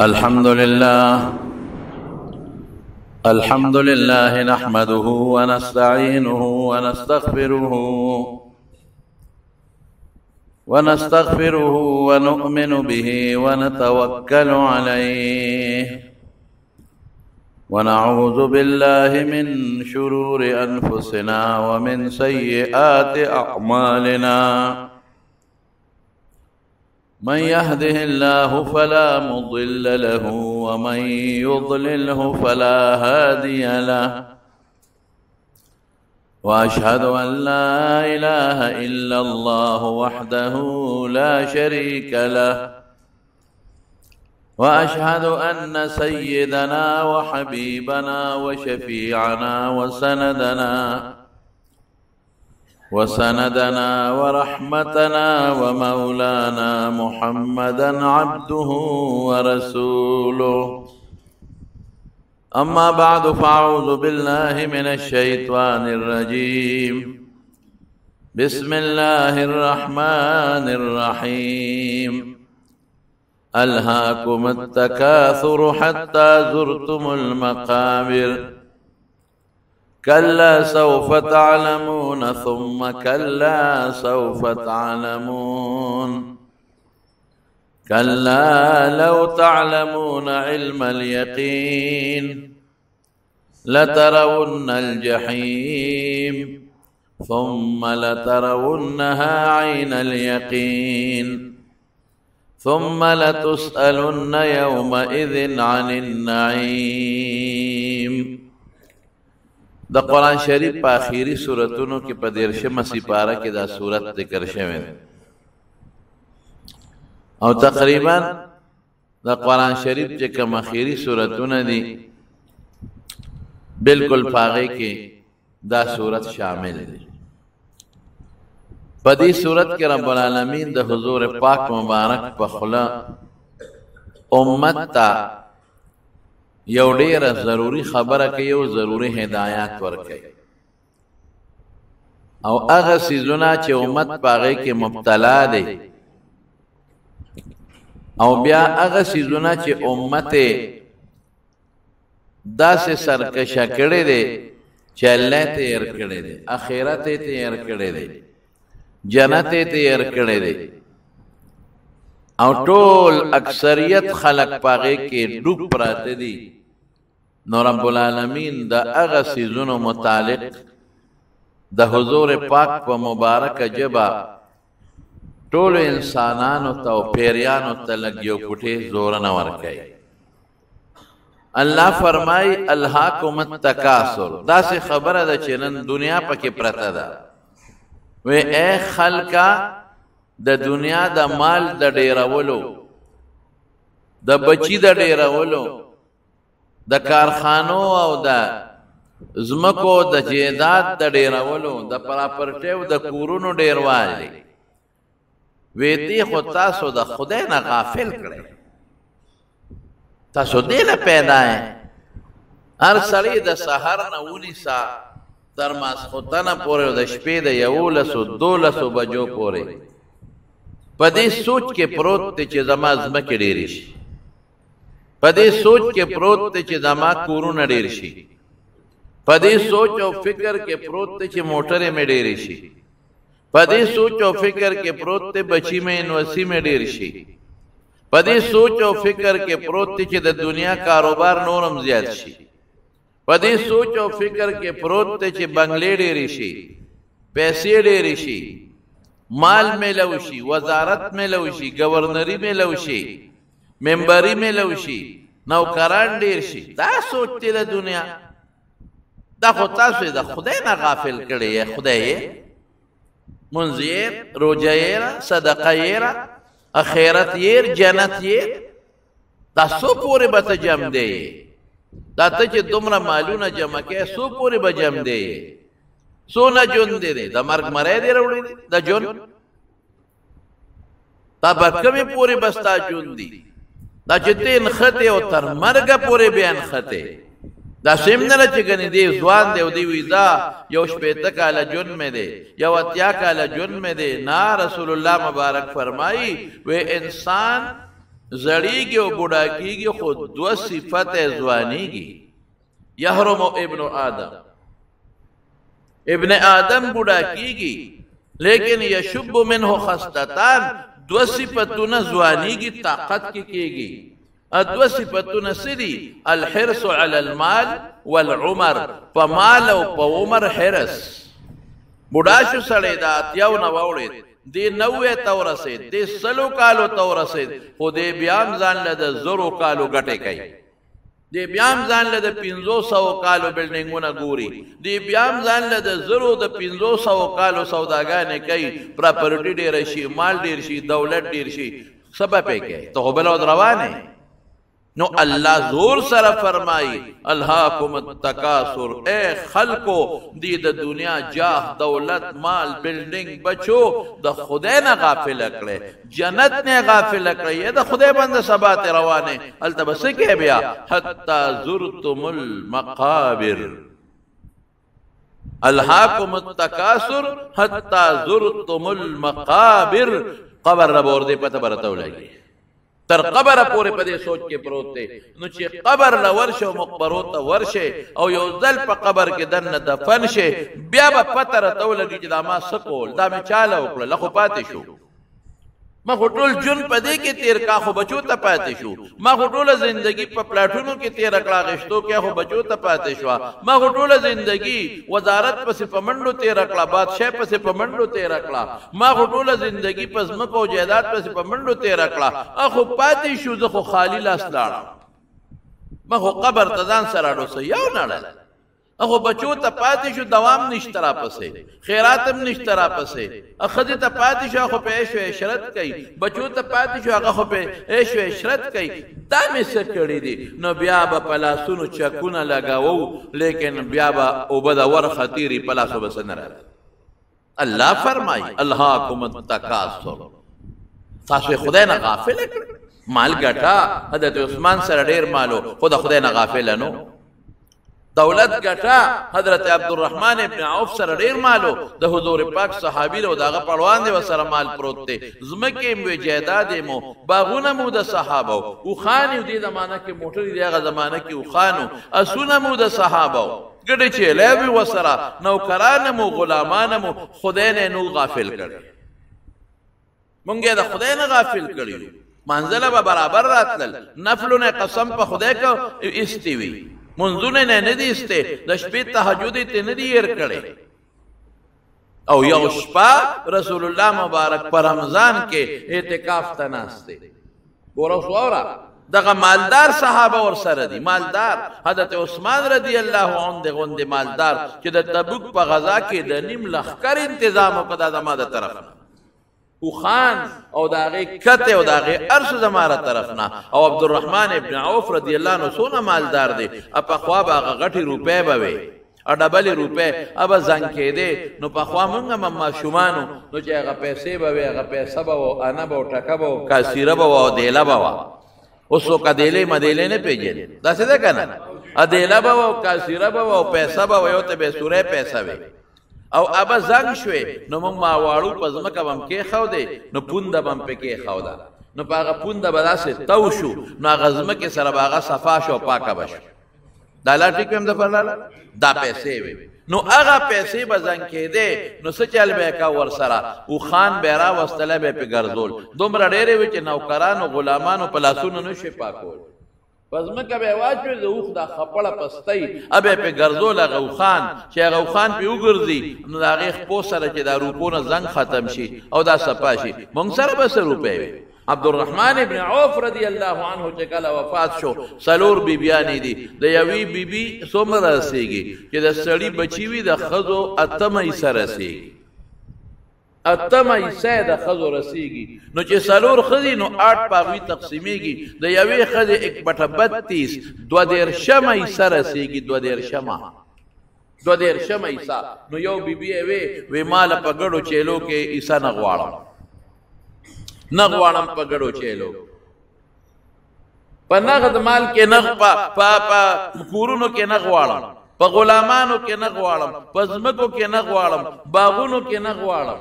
الحمد لله نحمده ونستعينه ونستغفره ونؤمن به ونتوكل عليه ونعوذ بالله من شرور أنفسنا ومن سيئات أعمالنا من يهده الله فلا مضل له ومن يضلله فلا هادي له وأشهد أن لا إله إلا الله وحده لا شريك له وأشهد أن سيدنا وحبيبنا وشفيعنا وسندنا ورحمتنا ومولانا محمدا عبده ورسوله أما بعد فأعوذ بالله من الشيطان الرجيم بسم الله الرحمن الرحيم ألهاكم التكاثر حتى زرتم المقابر كلا سوف تعلمون ثم كلا سوف تعلمون كلا لو تعلمون علم اليقين لترون الجحيم ثم لترونها عين اليقين ثم لتسألن يومئذ عن النعيم. دا قرآن شریف پا آخری سورتونو کی پا دیرشم سپارہ کی دا سورت ذکر شوین او تقریبا دا قرآن شریف چه کم آخری سورتونو دی بالکل پاگے کی دا سورت شامل دی. پا دی سورت کی رب العالمین دا حضور پاک مبارک پا خلا امت تا یو ډیر ضروری خبره کوي او ضروری هدایات ورکوي او هغه سيزونه چې امت پاغه کې مبتلا دي او بیا هغه سيزونه چې امت داسې سرکشه کړي دي چې الله تیار کړي دي اخرت تیار کړي دي جنت تیار کړي دي او ټول اکثریت خلق پاغه کې ډوب پراته دي. نو رب العالمین دا اغا سیزونو متعلق دا حضور پاک په مبارک جبا ټول انسانانو ته او پیریانو ته لګیو پټه زور نه ورکای. الله فرمای الهاکم التکاثر دا سه خبره ده چې نن دنیا پکې پرته ده و اے خلقا د دنیا د مال د ډیرولو د بچی د ډیرولو د کارخانو او د زمکو د جیداد د ډیرولو د پراپرټي او د کورونو ډیروالي وې دي خو تاسو د خدای نه غافل کړئ. تاسو دې نه پیدا یې هر سړی د سحر نه ونیسا تر ماسخوتنه پورې د شپې د 11-12 بجو پورې په دې سوچ کې پروت دی چې زما ځمکې ډېرې شي په دې سوچ کې پروت دی چې زما کورونه ډېر شي په دې سوچ او فکر کې پروت دی چې موټرې مې ډېرې شي په دې سوچ او فکر کې پروت دی بچی مې یونیورسټي مې ډېر شي په دې سوچ او فکر کې پروت دی چې د دنیا کاروبار نورم زیات شي په دې سوچ او فکر کې پروت دی چې بنگلې ډېرې شي پیسې ډېرې شي مال ملو شي وزارت ملو شي گورنری ملو شي ممبری ملو شي نوکران ډیر شي. دا سوچته د دنیا دا خو تاسو د خدای نه غافل کړي یا خدای منذیر روزیر صدقیر اخرت یې جنت یې دا سو پورې به ته جمع دی دا ته چې دومره مالونه جمع کې سو پورې به جمع دی سونا جون دے دے دا مرگ مرے دے روڑی دے دا جون دا برکمی پوری بستا جون دی دا چتے انخطے و تر مرگ پوری بے انخطے دا سمنر چگنی دے زوان دے و دی ویزا یو شپیتا کالا جون میں دے یو اتیا کالا جون میں دے نا رسول اللہ مبارک فرمائی وہ انسان زړیږي او بوډا کیږي خو دو صفت ځوانیږي یحرم ابن آدم ابن آدم بوډا کیږي لیکن یشب منه خصلتان دو صفتونه ځوانیږي طاقت کې کیږي ادو صفتونه سری الحرص على المال والعمر فمال او په عمر حرص بوډا شو سړی دا اتیاو نه وړي دی 90 تورسید دی 100 کالو تورسید خو دی بیام ځان له 0 کالو ګټه کوي دی بیام ځان له 500 کالو بلډینګونه ګوري دی بیام ځان له 0 د 500 کالو سوداګانې کوي پراپرټي ډیر شي مال ډیر شي دولت ډیر شي سبب یې کوي ته بل روانه نو اللہ زور سره فرمائی الہاکم التکاثر اے خلقو دی دا دنیا جاہ دولت مال بلڈنگ بچو دا خدای نہ غافل اکڑے جنت نے غافل اکڑے یہ دا خدای بند سبات روانے التبس کے بیا حتی زرتم المقابر الہاکم التکاثر حتی زرتم المقابر قبر ربور دے پتہ برتاو لگی تر قبر پورې پدې سوچ کې پروت دی نو چې قبر لا ورشه او مقبرو ته ورشه او یو ځل په قبر کې دنه دفن شه بیا به پته راته ولګي چې دا ما سکول دا مې چاله وکړه لخوا پاتې شو ما ټول جون پدې کې تیر کا خو بچو ته پاتې شو ما ټول زندگی په پلاټونو کې تیر کړه غشتو کې خو بچو ته پاتې شو ما ټول زندگی وزارت پس پمنډو تیر کړه بادشاہ پس پمنډو تیر کړه ما ټول زندگی پس مکو جیدات پس پمنډو تیر کړه اخو پاتې شو زه خو خالی لاس لاړم ما خو قبر تزان سره اډو یو نړل اخو بچو ته پاتې شو دوام نشترا پسې خیراتم نشترا پسې اخذ ته پاتې شو خو په عيش عشرت کوي بچو ته پاتې شو هغه خو په عيش عشرت کوي دا مې څه کړی دي نو بیا به پلاسونو چکونه لگاوو لیکن بیا به او بد ور خطيري پلاسو بس نه راځي الله فرمای الهاکم التکاثر تاسو خدای نه غافل مال ګټا حضرت عثمان سره ډیر مالو خدا خدای نه غافل نو دولت ګټا حضرت عبدالرحمن ابن عوف سره ډیر مالو د حضور پاک صحابي له داغه پړوان دی وسره مال پروت دی زمکه مو جیداد مو باغونه مو د صحابه او خان دی زمانہ کې موټر دی هغه زمانہ کې او خانو اسونه مو د صحابه ګډه چې لوي وسره نوکران مو غلامان مو خدای نه نو غافل کړي مونږه د خدای نه غافل کړي منزله به برابر راتل نفلونه قسم په خدای کو استوي منځونه نه ندي استه د شپې تهجد ته ندي ير کړي او یو شپه رسول الله مبارک پر رمضان کې اعتکاف ته ناشته ګورو سوورا دغه مالدار صحابه ور سره دي مالدار حضرت عثمان رضی الله عنه دغه مالدار چې د تبوک په غزا کې د نیم لخر تنظیم وکړه د ماده طرف او خان او داغه کته او داغه ارش زماره طرفنا او عبدالرحمن ابن عوف رضی الله عنه سونه مالدار دي په خوا باغه غټي روپے بوي ا ډبل روپے اب زنګ کې دي نو په خوا مونږه مما شومانو نو چې هغه پیسې بوي هغه پیسې بو انا بو ټکا بو کاسیره بو او دیلا بو اوسو کدیلې مدیلې نه پیژل دا څه ده کنه ا دیلا بو کاسیره بو او پیسې بو یو ته به سورې پیسې وي او ابا زنګ شوي نو موږ ما واړو پزمکه بم کې خو دی نو پوند بم پکې خو دا نو پاغه پوند بداسه تو شو نو غزمکه سره باغه صفا شو پاکه بش دا لا ټیک هم د فرلاله دا پیسې وي نو هغه پیسې بزنګ کې دی نو څه چل به کا ور سره او خان بیرا واستله به په ګرځول دومره ډېرې وي چې نوکرانو غلامانو پلاسونو نشي پاکول پزمکه به واچو د اوخ دا خپړه پستای ابه په ګرځول غو خان چې غو خان په وګرځي نو دا غیخ پو سره چې دا روپونه زنګ ختم شي او دا صفاشي مونږ سره به روپې عبدالرحمن ابن عوف رضی الله عنه چې کله وفات شو سلور بیبیانی دي د یوی بیبي څومره رسیږي چې د سړی بچی وي د خزو اتمه سره رسیږي اتمه ایسه د خزو رسیږي نو چې سلور خزي نو 8 پاوی تقسیمیږي د یوې خزي 1/32 دو دیر شمه ایسه رسیږي دو دیر شمه ایسه نو یو بیبي وی مال په ګړو چیلو کې ایسه نغواړم په ګړو چیلو په نغد مال کې نغ په کورونو کې نغواړم په غلامانو کې نغواړم په زمکو کې نغواړم باغونو کې نغواړم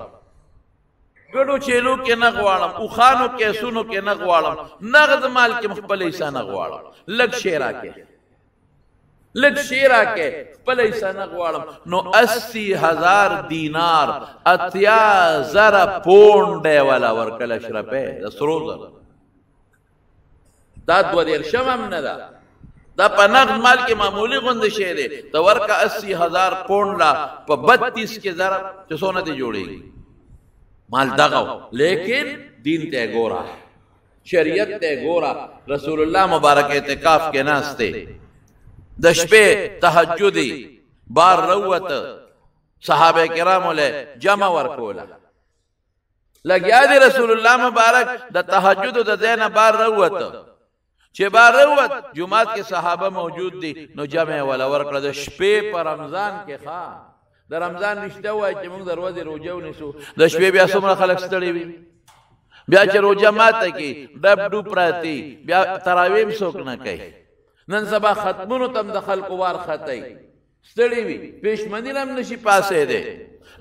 ګډو چیلو کې نه غواړم اوخانو کیسونو کې نه غواړم نغد مال کې خپل حصہ نه غواړم لږ شی راکې لږ شی راکې خپل حصہ نه غواړم نو 80,000 دینار 80,000 پونډ والا ورکل اشرفه د سرو زر دا 2 هم نه ده دا په نغد مال کې معمولی غوندې شی دی ته ورکه 80,000 پونډ لا په 32 کې ضرب چې څونه دې جوړېږي مال دغه لیکن دین ته ګورا شریعت ته ګورا رسول الله مبارک اعتکاف کې ناشته د شپې تهجدي بار روت صحابه کرام له جمع ورکولا لګیا دي رسول الله مبارک د تهجد د دینه بار روت چې بار روت جمعات کې صحابه موجود دي نو جمع ولا ورکړه د شپې په رمضان کې ښا د رمضان رښتیا وای چې موږ دروازه روزه ونیسو د شپې بیا څومره خلک ستړي وي بیا چې روزه ماته کې ډب ډوب پراتی بیا تراویم څوک نه کوي نن سبا ختمونو تم د خلکو وار خطای ستړي وي پښمنی هم نشي پاسې ده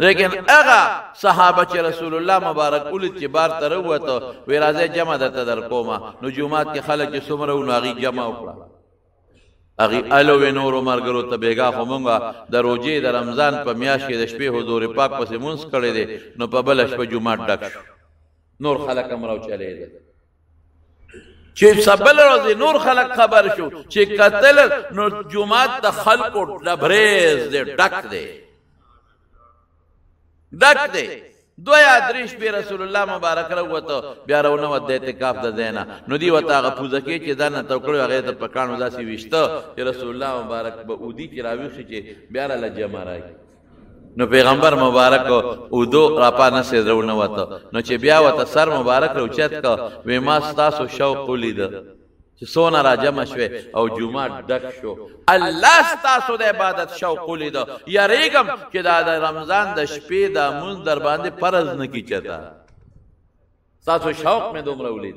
لیکن هغه صحابه چې رسول الله مبارک اولت چې بار تر وته وی راځي جمع درته در کومه نو جمعات کې خلک چې څومره وناغي جمع وکړه اغي الو و نور مرګرو ته بیگا خو مونږه د روزي د رمضان په میاشت کې د شپې حضور پاک پسې مونږ کړي دي نو په بل شپه جمعه ډک نور خلک امرو چلے دي چې سبل روزي نور خلک خبر شو چې قتل نو جمعه د خلکو لبریز دي ډک دي ډک دي دویا دریش به رسول الله مبارک راوته بیا راونه ود اعتکاف د زینا نو دی وتا غ پوزه کې چې دانه توکړو هغه ته پکانو داسي وشته چې رسول الله مبارک به اودی کې راوښي چې بیا را جمع راي نو پیغمبر مبارک او دو راپا نه سي درونه وته نو چې بیا وته سر مبارک روچت کا و ما تاسو شوق لید چې سونه را جمع شوه او جمعه ډک شو الله ستاسو د عبادت شوق لید یریګم چې دا د رمضان د شپې د مون در باندې فرض نه کی چتا تاسو شوق مې دومره ولید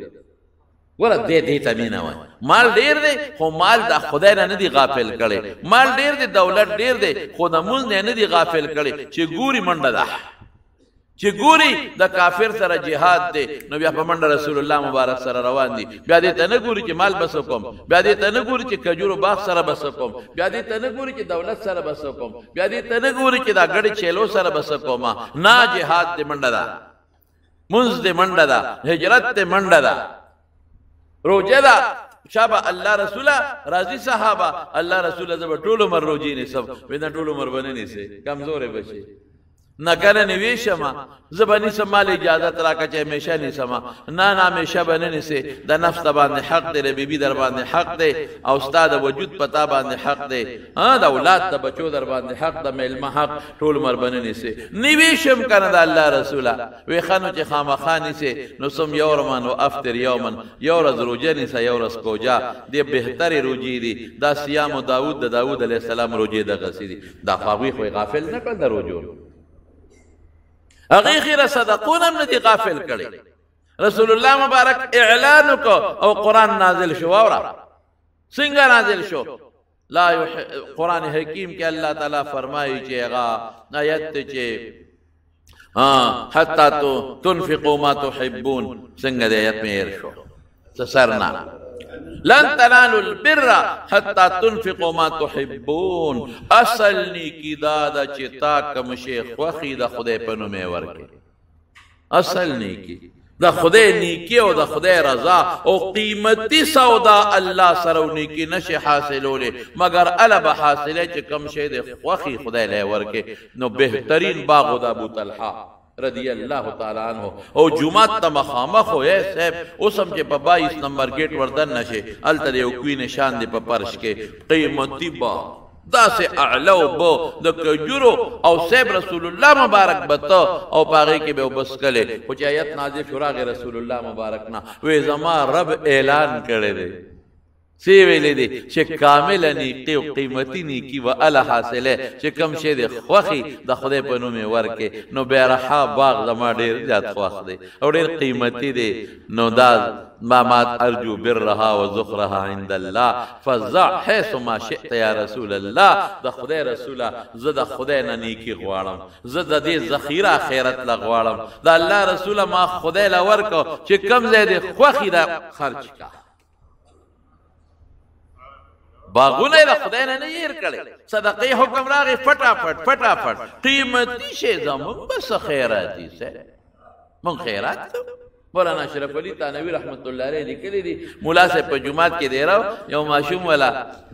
ګوره دې تمینا وای مال ډیر دی خو مال د خدای نه دی غافل کړي مال ډیر دی دولت ډیر دی خو د مون نه دی غافل کړي چې ګوري منډه ده چې ګوري د کافر سره جهاد دی نو بیا په منډه رسول الله مبارک سره روان دي بیا دې ته نه ګوري چې مال بس کوم بیا دې ته نه ګوري چې کجورو باغ سره بس کوم بیا دې ته نه ګوري چې دولت سره بس کوم بیا دې ته نه ګوري چې دا ګړې چیلو سره بس کوم نه جهاد دې منډه ده منځ دې منډه ده هجرت دې منډه ده روزه ده شابه الله رسوله راضي صحابه الله رسوله زب ټول عمر روزي نه سب وینه ټول عمر باندې نه سي کمزورې بشي نکنه نیویشما زبانی سمال اجازت راکا چه همیشه نیسما نه همیشه بنه نیسه دا نفس دا باندې حق دی بیبی در باندې حق دی او استاد وجود پتا باندې حق دی دا اولاد دا بچو در باندې حق دا ملما حق ټول مر بنه نیسه نیویشم کنه دا الله رسوله وی خانو چې خامخا نیسه نو سم یورمن و افطر یومن یورز روجه نیسه یورز کوجا دی بهتر روجی دی دا صيام داوود د داوود علیه السلام روجه د غسی دی دا خاوی خو غافل نه کړ د روجو هغه خیر صدقون هم ندی غافل کړي رسول الله مبارک اعلان کو او قران نازل شو اورا څنګه نازل شو لا قران حکیم کې الله تعالی فرمایي چې هغه آیت چې حتا تو تنفقوا ما تحبون څنګه د آیت مې شو سرنا لن تنالوا البر حتى تنفقوا ما تحبون اصل نیکی دادا چې تا کوم شیخ خوخي د خدای په نوم ورکه اصل نیکی د خدای نیکی او د خدای رضا او قیمتي سودا الله سره نیکی نشي حاصلوله مگر الب حاصله چې کوم شی د خوخي خدای له ورکه نو بهترین باغ د ابو طلحه رضی اللہ تعالی عنہ او جمعه ته مخامخ ہوئے صاحب اوسم چې په 22 نمبر گیٹ وردن نشه الته یو کوی نشان دی په پرش کې قیمتي با دا سه اعلو بو د کجورو او صاحب رسول الله مبارک بتا او پاره کې به بس کله خو چې آیت نازل شو راغ رسول الله مبارک نا وې زما رب اعلان کړی دی سی ویلې دي چې کامل نیکی او قیمتي نیکی و ال حاصله چې کم شی د خوخي د خدای په نوم ورکه نو بیرحا باغ زما ډیر زیات خوښ دی او ډیر قیمتي دی نو دا ما ارجو برها و ذخرها عند الله فزع حيث ما شئت يا رسول الله د خدای رسوله زه د خدای نه نیکی غواړم زه د دې ذخیره خیرت لا غواړم د الله رسوله ما خدای لا ورکو چې کم زید خوخي دا خرج کا باغونه د خدای نه ير کړي صدقې حکم راغی فټافټ قیمتي شی زمون بس خیراتي سه مون خیرات مولانا اشرف علي تانوي رحمت الله علیه لیکلي دي مولا صاحب په جمعات کې دی راو یو ماشوم ولا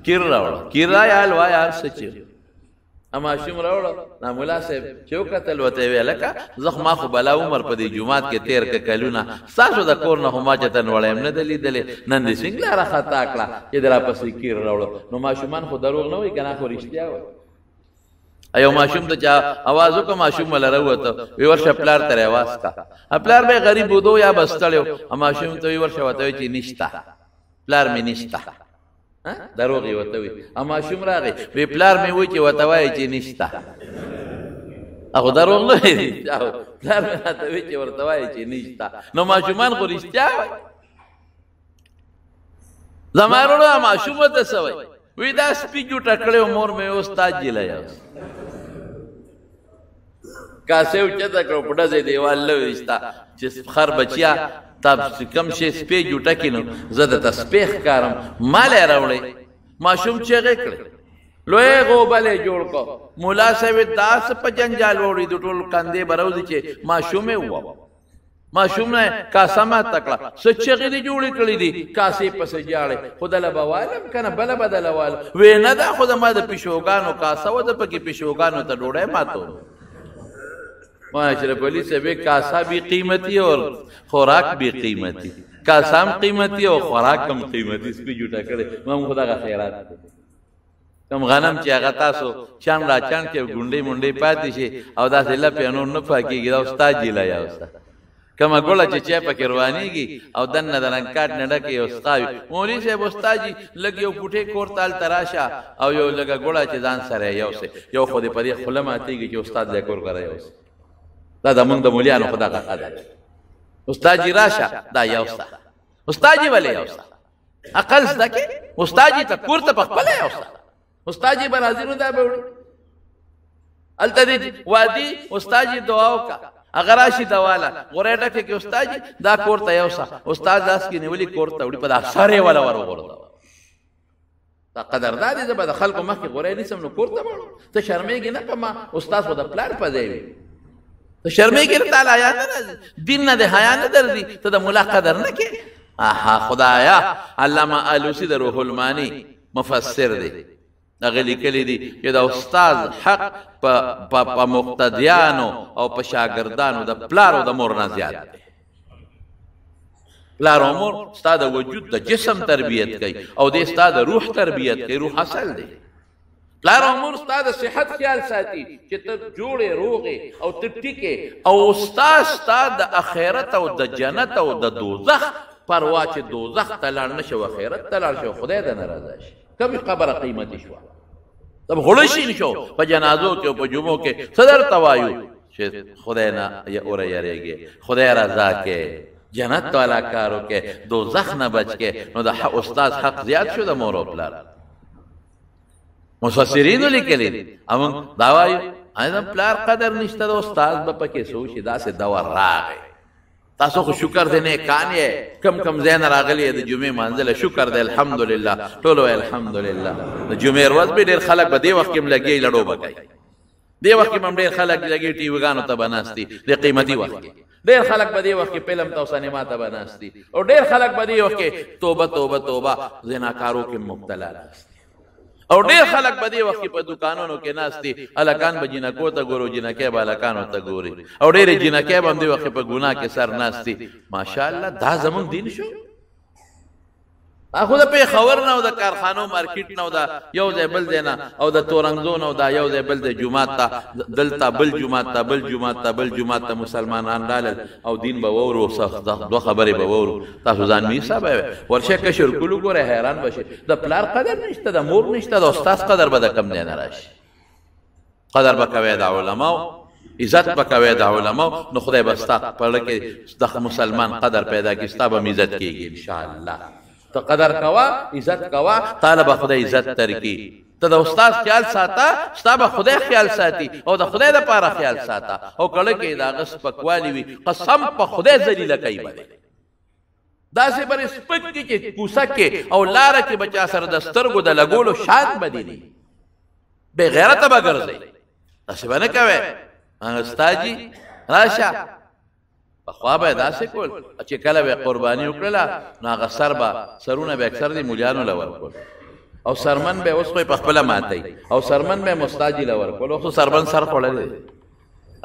کیر راوړ کیرا یال وای سچ اما شوم راوړ نا مولا صاحب چوکتل وته ویلکه زخما خو بلا عمر په دې جمعات کې تیر ک کلونه ساسو د کور نه هما چتن وړم نه دلیدلې نن دې څنګه را خطا کړه چې درا پسې کیر راوړ نو ماشومان خو دروغ نه وای کنه خو رښتیا وای ایو ماشوم ته چا आवाज وکړه ماشوم ولا راوته وی ورشه پلار تر आवाज کا پلار به غریب ودو یا بستړیو ماشوم ته وی ورشه وته چې نشتا پلار می نشتا دروغ یې وته وی اما شوم راغی وی پلار می وی چې وته وای چې نشتا هغه دروغ نه دی پلار می ته وی چې ورته وای چې نشتا نو ماشومان خو رښتیا وای زمارو ما شوم ته سوي وی دا سپیجو ټکړو مور می استاد جی لیا کاسه وچته کړو پټه دې دیوال لويستا چې خر بچیا تب کم شي سپې جوټه کینو زده تسبیح کارم مال راوړې ماشوم چېغه کړ لوی غوبله جوړ کو مولا صاحب داس په جنجال وړي د ټول کاندې بروزي چې ماشومه و ماشوم نه کاسما تکړه سچېغه دې جوړې کړې دي کاسې پس جاړې خدای له بوالم کنه بل بدلوال وینه دا خدای ما د پښوګانو کاسه و د پکې پښوګانو ته ډوړې ماتو ما اشرف علي صاحب کاسا بھی قیمتی اور خوراک بھی قیمتی کاسام قیمتی اور خوراک کم قیمتی اس پہ جھوٹا کرے مام خدا کا خیرات کم غنم چې هغه تاسو چان را چان کې ګونډې مونډې پاتې شي او دا سله په نور نه پاکيږي دا استاد جی لا یا استاد کما ګوله چې چا پکې روانيږي او دنه دلن کاټ نه ډکه استاد مولوی صاحب استاد جی لګیو کوټه کورتال تراشه او یو لګه ګوله چې ځان سره یو خو دې پرې خلماتيږي چې استاد دې کور کرا یو دا د موږ د مولیانو خدا کا ادا استاد جی راشه دا یو استاد جی ولې یو عقل زکه استاد جی ته کوړه په خپل یو استاد جی برازینو دا به التدی وادي استاد جی دعا وکا اگر راشي دواله غوړېټه کې استاد جی دا کوړه یو استاد داس کې نیولې کوړه وړي په ساره ولا ورغړو دا قدردان دي زبر خلکو مخکې غوړې نسم نو کوړه وړو ته شرمېږي نه کما استاد خو د پلان پځوي ته شرمېږي تعالی آیا نه دین نه د حیا نه درځي ته د مولا قدر نه کې اها خدایا علامه الوسی د روح المانی مفسر دی هغه لیکلی دی چې د استاد حق په مقتدیانو او په شاګردانو د پلار او د مور نه زیات دی پلار او مور استاد وجود د جسم تربیت کوي او د استاد روح تربیت کوي روح اصل دی پلار او مور استاد صحت خیال ساتي چې ته جوړې روغې او ته ټیکې او استاد د اخرت او د جنت او د دوزخ پروا چې دوزخ ته لاړ نشو اخرت ته لاړ شو خدای ته ناراضه شي کبي قبر قیمتي شو تب غړشي نشو په جنازو کې او په جمعو کې صدر توایو چې خدای نه یا اور یریږي خدای رضا کې جنت والا کارو کې دوزخ نه بچ کې نو د استاد حق زیات شو د مور او پلار مفسرین لیکلي امون داوایو اېدم پلار قدر نشته د استاد په پکې سوچي دا سه دوا راغی تاسو خو شکر دې نه کانې کم زین راغلی د جمعې منزله شکر دې الحمدلله ټولو الحمدلله د جمعې ورځ به ډېر خلک به دې وخت کې لګي لړو بګای دې وخت کې ډېر خلک لګي ټي وګانو ته بناستي د قیمتي وخت کې ډېر خلک به دې وخت کې فلم تو سینما ته بناستي او ډېر خلک به دې وخت کې توبه توبه توبه زناکارو کې مبتلا راستي او ډېر خلک په دې وخت په دکانونو کې ناشتي الکان به جنکو ته ګورو جنکه به الکانو ته ګوري او ډېر جنکه به دې وخت په ګناه کې سر ناشتي ماشاءالله دا زمون دین شو خو د پیښور نه او د کارخانو مارکیټ نه او د یو ځای بل ځای نه او د تورنګزو نه او د یو ځای بل د جومات ته دلته بل جومات ته بل جومات ته بل جومات ته مسلمانان رالل او دین به وورو دوه خبرې به وورو تاسو ځان مې حساب ورشه کشر کلو ګوره حیران بشي د پلار قدر نشته د مور نشته د استاد قدر به د کم دی نه راشي قدر به کوي د علماو عزت به کوي د علماو نو خدای به ستا په زړه کې د مسلمان قدر پیدا کړي ستا به عزت کېږي انشاءالله ته قدر کوا عزت کوا تعالی به خدای عزت درکړي ته د استاد خیال ساته ستا به خدای خیال ساتي او د خدای دپاره خیال ساته او کله کې د هغه سپکوالي وي قسم په خدای ذلیله کوي به داسې بر سپک کې چې کوڅه کې او لاره کې بچا سره د سترګو د لګولو شاد به دي بې غیرته به ګرځئ داسې به نه کوئ استاد جي راشه پخوا به داسې کول چې کله به قرباني وکړله نو هغه سر به سرونه به اکثر دي ملیانو له ورکول او سرمن به اوس خو یې پخپله ماتئ او سرمن به استاد جي له ورکول اوس سرمن سر خوړلی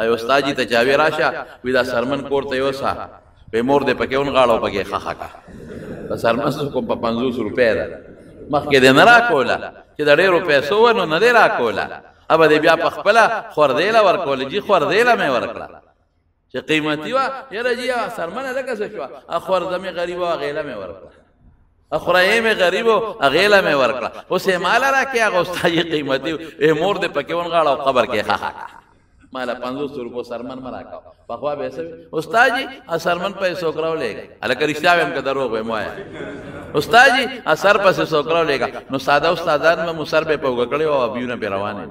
ای استاد جي ته چاوي راشه وي دا سرمن کور ته یوسه به مور دې پکې ونغاړه او پکې خخه کا په سرمن کوم په 50 روپۍ ده مخکې دې نه راکوله چې د ډېرو پیسو و نو نه دې راکوله ابا دې بیا پخپله خوردېله ورکوله جي خوردېله مې ورکړه چې قیمتي وه یاره جي سرمنه لکه څه شوه اخورده مې غریب وه هغېله مې ورکړه اخورایې مې غریب و هغېله مې ورکړه اوس یې ماله راکې هغه استاد یې قیمتي مور دې پکې ونغاړه او قبر کې خخه ماله 500 روپو سرمن مه راکوه پخوا به څه استاد جي سرمن پسې څوک راولېږه هلکه رښتیا ویم که دروغ ویم وایه استاد جي سر پسې څوک راولېږه نو ساده استادان به مو سر به یې په اوږه کړی وه او بیونه پې روانې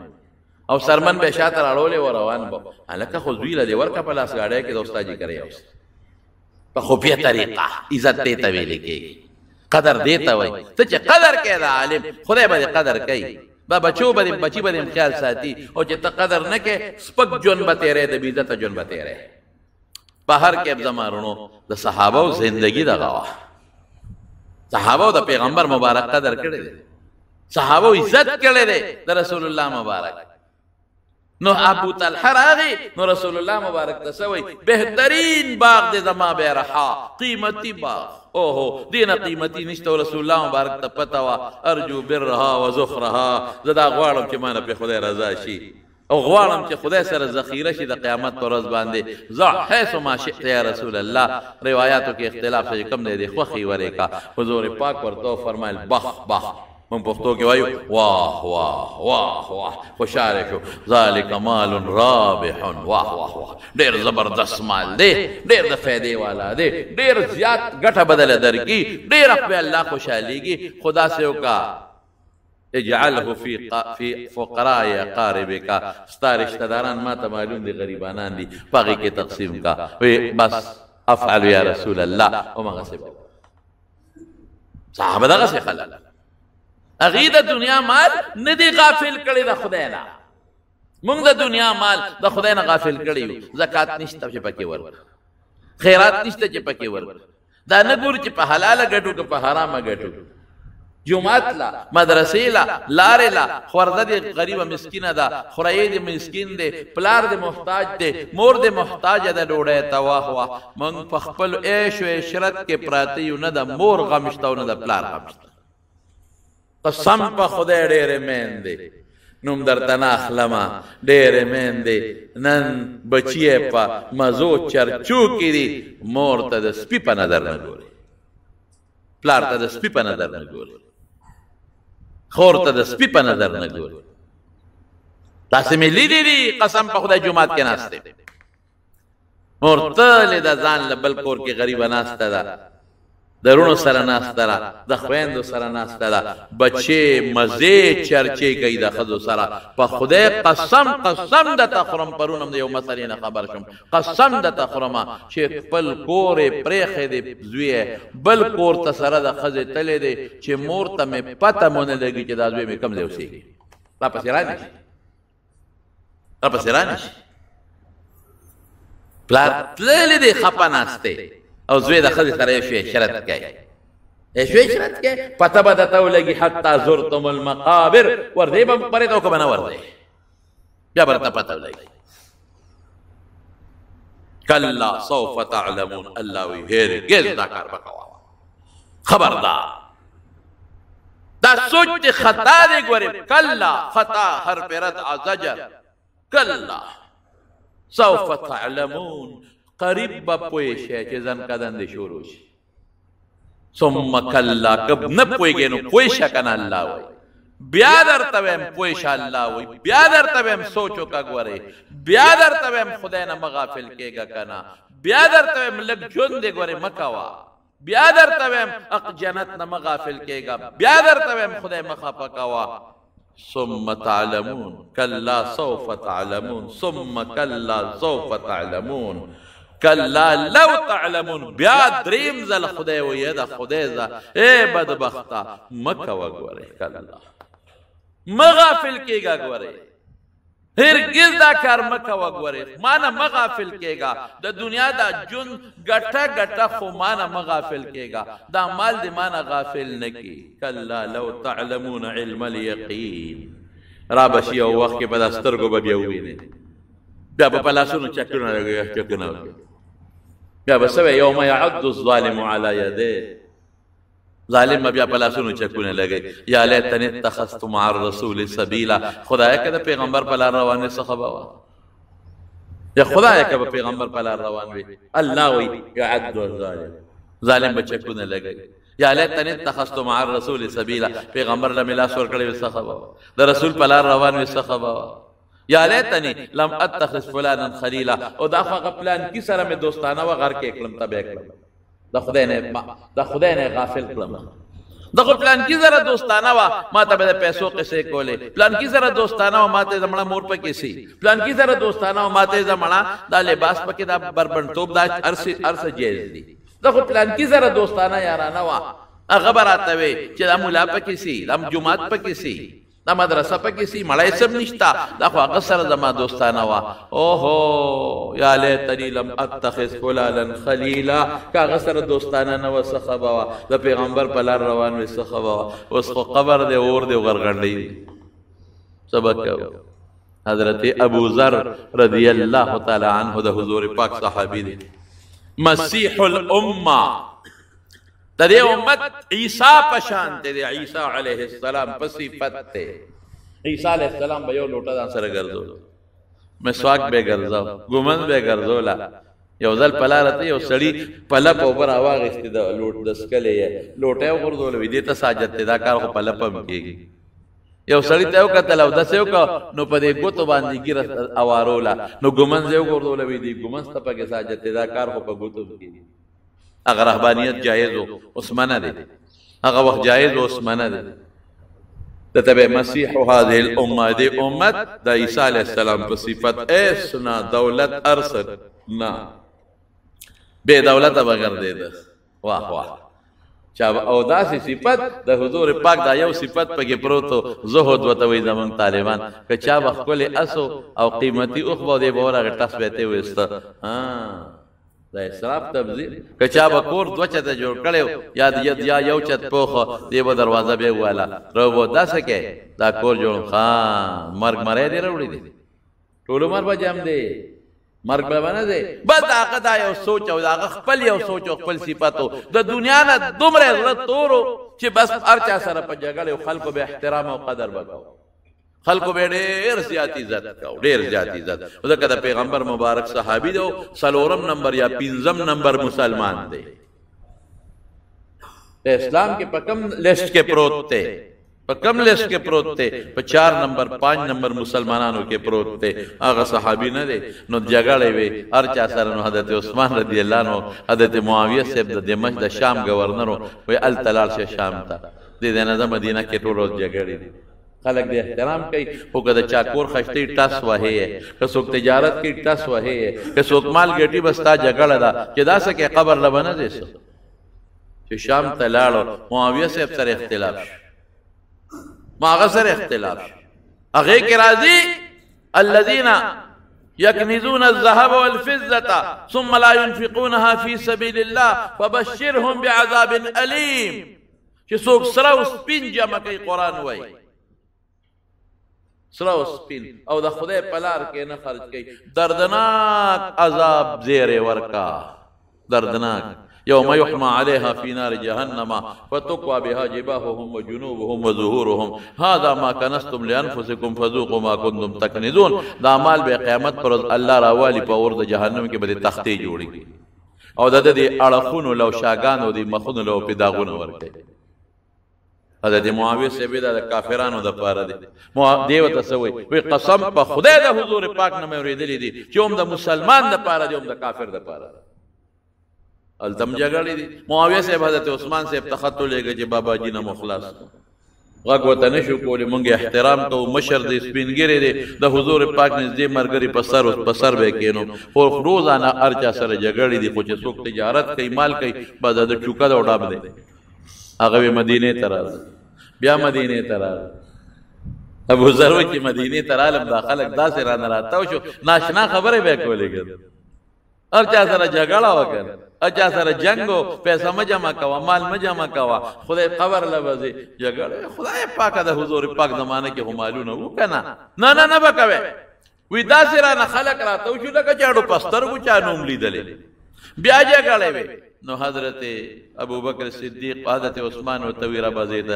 او سرمن به شاته راړولې و روان به هلکه خو زوی له دې ورکه په لاس ګاډۍ کې د استاد جي کرې اوس په خفیه طریقه عزت دې ته ویلې کېږي قدر دې ته وایي ته چې قدر کوې د عالم خدای به دې قدر کوي با بچو به بچی به خیال ساتي او چې ته قدر نه کې سپک ژوند به تېری د بې عزته ژوند به تېری په هر کې زما رونو د صحابو زندګي دغه وه صحابو د پیغمبر مبارک قدر کړی دی صحابو عزت کړی دی د رسول الله مبارک نو ابو طلحه راغی نو رسول الله مبارک ته څه وایي بهترین باغ دی زما بیرحا قیمتي باغ اوهو دینه قیمتي نشته رسول الله مبارک ته پته وه ارجو برها و زخرها زه دا غواړم چې مانه پرې خدای رضا شي او غواړم چې خدای سره ذخیره شي د قیامت په ورځ باندې ضع حیث ما شئت یا رسول الله روایاتو کې اختلاف چې کوم دی د خوښې ورې کا حضور پاک ورته فرمایل بخ بخ من پښتو کې وایو واه واه واه واه خوشاله شو ذالک مال رابح واه واه واه ډېر زبردست مال دی ډېر د فایدې والا دی ډېر زیات ګټه بدله درکړي ډېر په الله خوشحالېږي خدا سے وکړه اجعله فی فقراء اقاربک ستا رشتہ داران ما ته معلوم دي غریبانان دي په هغې کې تقسیم کا وی بس افعل یا رسول الله همغسې به صحابه دغسې خلک هغې د دنیا مال نه دی غافل کړی د خدای نه موږ د دنیا مال د خدای نه غافل کړی یو زکات نشته چې پکې ورکړو خیرات نشته چې پکې ورکړو دا نه ګورو چې په حلاله ګټو که په حرامه ګټو جمعات لا مدرسې لا لارې لا خورده دې غریبه مسکینه ده خورایې دې مسکین دی پلار دې محتاج دی مور دې محتاجه ده ډوډۍ ته واه واه موږ په خپل عیش و عشرت کې پراته یو نه د مور غم شته او نه د پلار غم شته قسم په خدای ډېرې میندې نوم درته نه اخلمه ډېرې میندې نن بچي یې په مزو چرچو کې دي مور ته د سپي په نظر نه ګوري پلار ته د سپي په نظر نه ګوري خور ته د سپي په نظر نه ګوري داسې مې لیدي دي قسم په خدای جومات کې ناسته مور تلې د ځان له بل کور کې غریبه ناسته ده د رونو سره ناسته ده د خویندو سره ناسته ده بچې مزې چرچې کوي د ښځو سره په خدای قسم درته خورم پرون هم د یو مسلې نه خبر شوم قسم درته خورمه چې خپل کور یې پرېښی دی زوی بل کور ته سره د ښځې تللی دی چې مور ته مې پته مو نه لګي چې دا زوی مې کوم ځای اوسېږي راپسې رانشي راپسې رانشي پلار تللی دی خپه ناستی او زوی د ښځې سره یې شو عشرت کوي یې شو عشرت کوي پته به درته ولګي حتی زرتم المقابر ورځې به پرې ته که به نه ورځې بیا به درته پته ولګي کلا سوف تعلمون الله وی هرګز دا کار به کوه خبردار دا سوچ تے خطا دے گورے کلا خطا ہر پیرت آزجر کلا سوف تعلمون قریب با پویش ہے چی زن کدن دے شوروش ثم کلا کب نپوئی گے نو پویشا کنا اللہ وی بیادر تویم پویشا اللہ وی بیادر تویم سوچو کا گورے بیادر تویم خداینا مغافل کے گا کنا بیادر تویم لگ جون دے گورے مکوا بیادر تویم اق جنت نما غافل کے گا بیادر تویم خدای مخا پکوا ثم تعلمون کلا سوف تعلمون ثم کلا سوف تعلمون کلا لو تعلمون بیاد دریم زل خدای وید خدای زا اے بدبختا مکوا گورے کلا مغافل کے گا گورے ہرگز دا کار مکوا گورے مانا مغافل کے گا دا دنیا دا جن گٹا گٹا خو مانا مغافل کے گا دا مال دی مانا غافل نکی کلا لو تعلمون علم الیقین رابشی او وقت کے پدا سترگو ببیوی نے بیا با پلاسونو چکنا لگیا چکنا لگیا بیا بسوے یوم یعد الظالم علی یدے ظالم بیا پلاسونو چکنے لگے یا لیتنی اتخذت مع الرسول سبیلا خدایا کہ پیغمبر پلا روان صحابہ یا خدایا کہ پیغمبر پلا روان وی اللہ وی یعد الظالم ظالم بچکنے لگے یا لیتنی اتخذت مع الرسول سبیلا پیغمبر لملا سور کڑے وی صحابہ دا رسول پلا روان وی صحابہ یا لیتنی لم اتخذ فلانا خلیلا او دا خواہ پلان کی سر میں دوستانہ و غر کے اکلم تب اکلم دا خدای نے غافل کلم دا خود پلان کی ذرا دوستانہ وا ما تا بدے پیسوں قصے کولے پلان کی ذرا دوستانہ وا ما تے زمڑا مور پا کسی پلان کی ذرا دوستانہ وا ما تے زمڑا دا لباس پا کی دا بربن توب دا عرص جیز دی دا خود پلان کی ذرا دوستانہ یارانہ وا غبر آتاوے چی دا مولا پا کسی دا جماعت پا کسی دا مدرسہ پا کسی مڑائی سب نشتا دا خواہ غصر زما دوستانا وا اوہو یا لیتنی لم اتخذ فلالا خلیلا کا غصر دوستانا نوا سخبا وا دا پیغمبر پلار روان وی سخبا وا اس کو قبر دے اور دے غرغن لی سبق کہو حضرت ابو ذر رضی اللہ تعالی عنہ دا حضور پاک صحابی دے مسیح الامہ تا دے امت عیسیٰ پشانتے دے عیسیٰ علیہ السلام پصیفت تے عیسیٰ علیہ السلام بیو لوٹا دان سر گرزو مسواک بے گرزو گمن بے گرزولا یو ذل پلا رہتے یو سڑی پلا پا اوپر آواغ استی دا لوٹ دسکلے ہے لوٹے او گرزولا دیتا ساجت تے دا کار خو پلا پم کی گی یو سڑی تیو کا تلاو دسیو کا نو پا دے گو تو باندی گی آوارولا نو گمن زیو گرزولا دی گمن ستا کے ساجت تے دا کار خو پا گو تو کی گی اگر رہبانیت جائز ہو اس منع دے اگر وقت جائز ہو اس منع دے تتبع مسیح هذه الامہ دے امت دا عیسیٰ علیہ السلام پر صفت ایسنا دولت ارسل نا بے دولت بگر دے دا واہ واہ چاہب او دا سی صفت دا حضور پاک دا یو صفت پا کی پروتو زہد و توی زمان طالبان کہ چاہب اخکل اسو او قیمتی اخبا دے بورا اگر ٹس بیتے ہوئے استا دا اسراف تبذیر کچا با کور دو چت جوڑ کڑے ہو یا یو چت پوخو دی با دروازہ بے والا رو وہ دا سکے دا کور جوڑ خان مرگ مرے دی روڑی دی ٹولو مر با جام دے مرگ با بنا دے بس آقا دا یو سوچو دا آقا خپل یو سوچو خپل صفتو دا دنیا نا دمرے ضرورت تورو چی بس ارچا سر پا جگڑے خلقو بے احترام و قدر بکاو خلقو بے دیر زیادی عزت کاؤ دیر زیادی عزت او دا کدا پیغمبر مبارک صحابی دو سلورم نمبر یا پینزم نمبر مسلمان دے اسلام کے پکم لسٹ کے پروت تے پکم لسٹ کے پروت تے پا 4 نمبر 5 نمبر مسلمانانو کے پروت تے آغا صحابی نہ دے نو جگڑے وے ارچا سرنو حضرت عثمان رضی اللہ عنہ حضرت معاویہ صاحب دا دمشق دا شام گورنرو وے التلال سے شام تا دے دینا دا مدینہ کے ٹو روز جگڑی دے خلق دے احترام کئی وہ کدھا چاکور خشتی ٹس وہے ہے کسوک تجارت کی ٹس وہے ہے کسوک مال گیٹی بستا جگڑ دا جدا سکے قبر لبنا دے سو چو شام تلالو معاویہ سے افسر اختلاف معاغسر اختلاف اغیق راضی الذین یکنزون الذهب والفزة ثم لا ينفقونها في سبيل الله فبشرهم بعذاب علیم چسوک سراو سپین جمع کئی قرآن وئی سراو سپین او دا خدای پلار کے نہ خرچ کئی دردناک عذاب زیر ورکا دردناک یوم یحما علیها فی نار جهنم فتقوى بها جباههم وجنوبهم وظهورهم هذا ما کنستم لانفسکم فذوقوا ما کنتم تکنزون. دا اعمال به قیامت پر الله راوالی په اور د جهنم کې به تختې جوړي او د دې اړخونو لو شاګانو دي مخونو لو په داغونه ورکي. حضرت معاویه سے به د کافرانو د پاره دي دیو ته سوي وي قسم په خدای د حضور پاک نه مې ورېدلې دي چې هم د مسلمان د پاره دي هم د کافر د پاره التم جګړې دي. معاویه سے حضرت عثمان سے تخت لګي چې بابا جی نه مخلص غږ وته نشو کولی مونږ احترام کوو مشر دې سپینګری دې د حضور پاک نږدې مرګري په سر به کینو خو روزانه ارچا سره جګړې دي خو چې څوک تجارت کوي مال کوي بعد د چوکا د وډاب دی هغه مدینه ته راځي بیا مدینه ته راځي. ابو ذر چې مدینه ته رالم دا خلک داسې رانه راتاو شو ناشنا خبره به کولې ارچا سره جګړه وکړ اچھا سره جنگو پیسہ مجمع کوا مال مجمع کوا خدای قبر لبزی جګړه خدای پاک د حضور پاک زمانه کې همالونه وکنا نه بکوي وی دا سره نه خلق راتو شو لکه چاړو پسترګو چا نوم لیدلې بیا جګړه وي. نو حضرت ابو بکر صدیق حضرت عثمان او تویرا بزید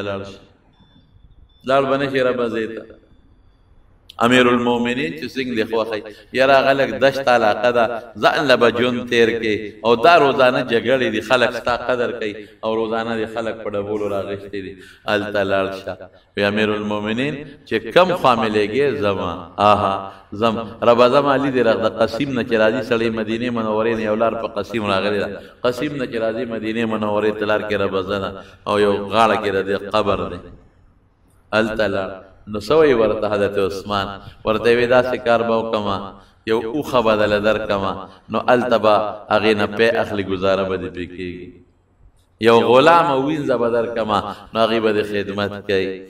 لال بنه شیرا بزید امیر المومنین چې څنګه لخواخی یرا غلق دشت علاقه دا ځان لبا جون تیر کې او دا روزانه جګړې دي خلق ستا قدر کوي او روزانه دي خلق په ډبولو راغشتي دي التلال شاه وی امیر المومنین چې کم خاملېږي زما آها زم رب اعظم علی دی رغد قسیم نه چرازی سړی مدینه منورې نه یولار په قسیم راغلی قسیم نه چرازی مدینه منورې تلار کې رب زنه او یو غاړه کې د قبر دی التلال. نو سوی ورته حضرت عثمان ورته ودا سکار باو کما یو اوخه بدل در کما نو التبا اغه نه په اخلي گزاره بده پکېږي یو غلام وینځه بدر کما نو هغه به خدمت کوي